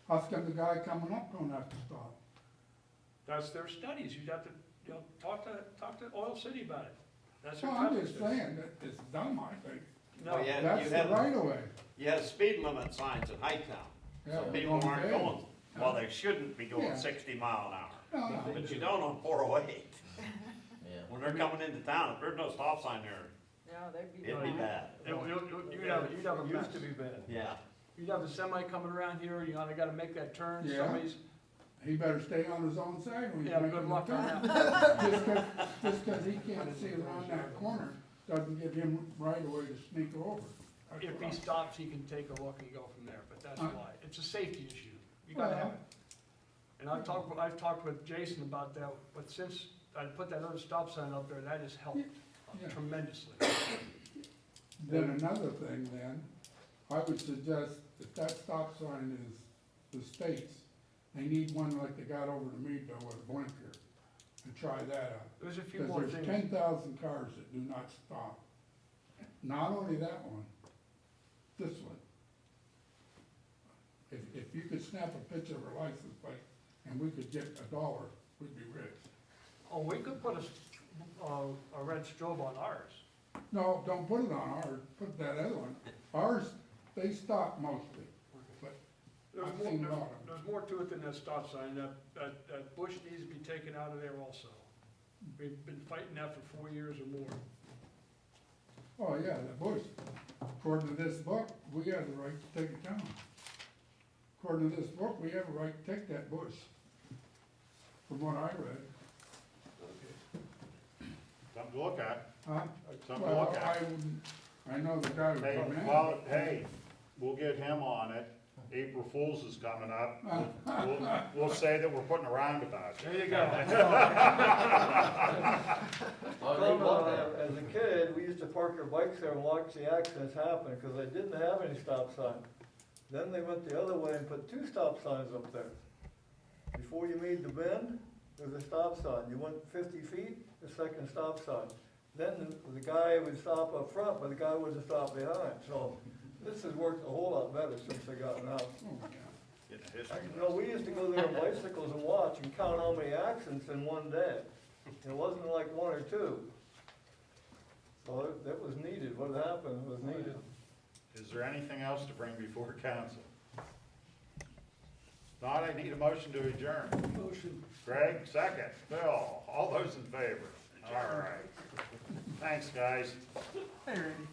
how's come the guy coming up gonna have to stop? That's their studies. You'd have to, talk to Oil City about it. That's their Well, I'm traffic just studies. saying that it's dumb, I think. No, Oh, yeah. That's you the had- right of way. You had speed limit signs in Hydetown, Yeah, so we people don't aren't pay. going, well, they shouldn't be Yeah. going 60 mile an hour. No, no. But you don't on 408. Yeah. When they're coming into town, if there's no stop sign there, No, they'd be. it'd be fine. bad. you'd have a It mess. used to be bad. Yeah. You'd have a semi coming around here, they gotta make that turn, Yeah. somebody's, He better stay on his own side when he's yeah, making good the luck on turn. that. Just 'cause he can't see around that corner, doesn't give him right of way to sneak over. That's If what he I'm- stops, he can take a look and go from there, but that's Huh? why. It's a safety issue. You gotta have it. And I've talked with Jason about that, but since I put that other stop sign up there, that has helped Yeah. tremendously. Then another thing then, I would suggest if that stop sign is the state's, they need one like they got over to Meadville with a blinker, and try that out. There's a few Because more there's things. 10,000 cars that do not stop. Not only that one, this one. If you could snap a picture of a license plate and we could get $1, we'd be rich. Oh, we could put a red strobe on ours. No, don't put it on ours, put that other one. Ours, they stop mostly, but There's I've more, seen there's, a lot. there's more to it than that stop sign. That bush needs to be taken out of there also. We've been fighting that for 4 years or more. Oh, yeah, the bush, according to this book, we have the right to take it down. according to this book, we have a right to take that bush, from what I read. Something to look at. Huh? Something to Well, look at. I know the guy who Hey, come in. well, hey, we'll get him on it. April Fool's is coming up. We'll say that we're putting a roundabout. There you go. Oh, they love that. As a kid, we used to park our bikes there and watch the accidents happen, because they didn't have any stop sign. Then they went the other way and put 2 stop signs up there. Before you made the bend, there's a stop sign. You went 50 feet, a second stop sign. Then the guy would stop up front, but the guy wouldn't stop behind. So this has worked a whole lot better since they gotten out. Getting a history You know, we used to go there on bicycles and watch and count how many accidents in one day. It wasn't like 1 or 2. So that was needed. What happened was needed. Is there anything else to bring before council? Not, I need a motion to adjourn. Motion. Greg, second. Bill, all those in favor? All right. Thanks, guys. Hey, Randy.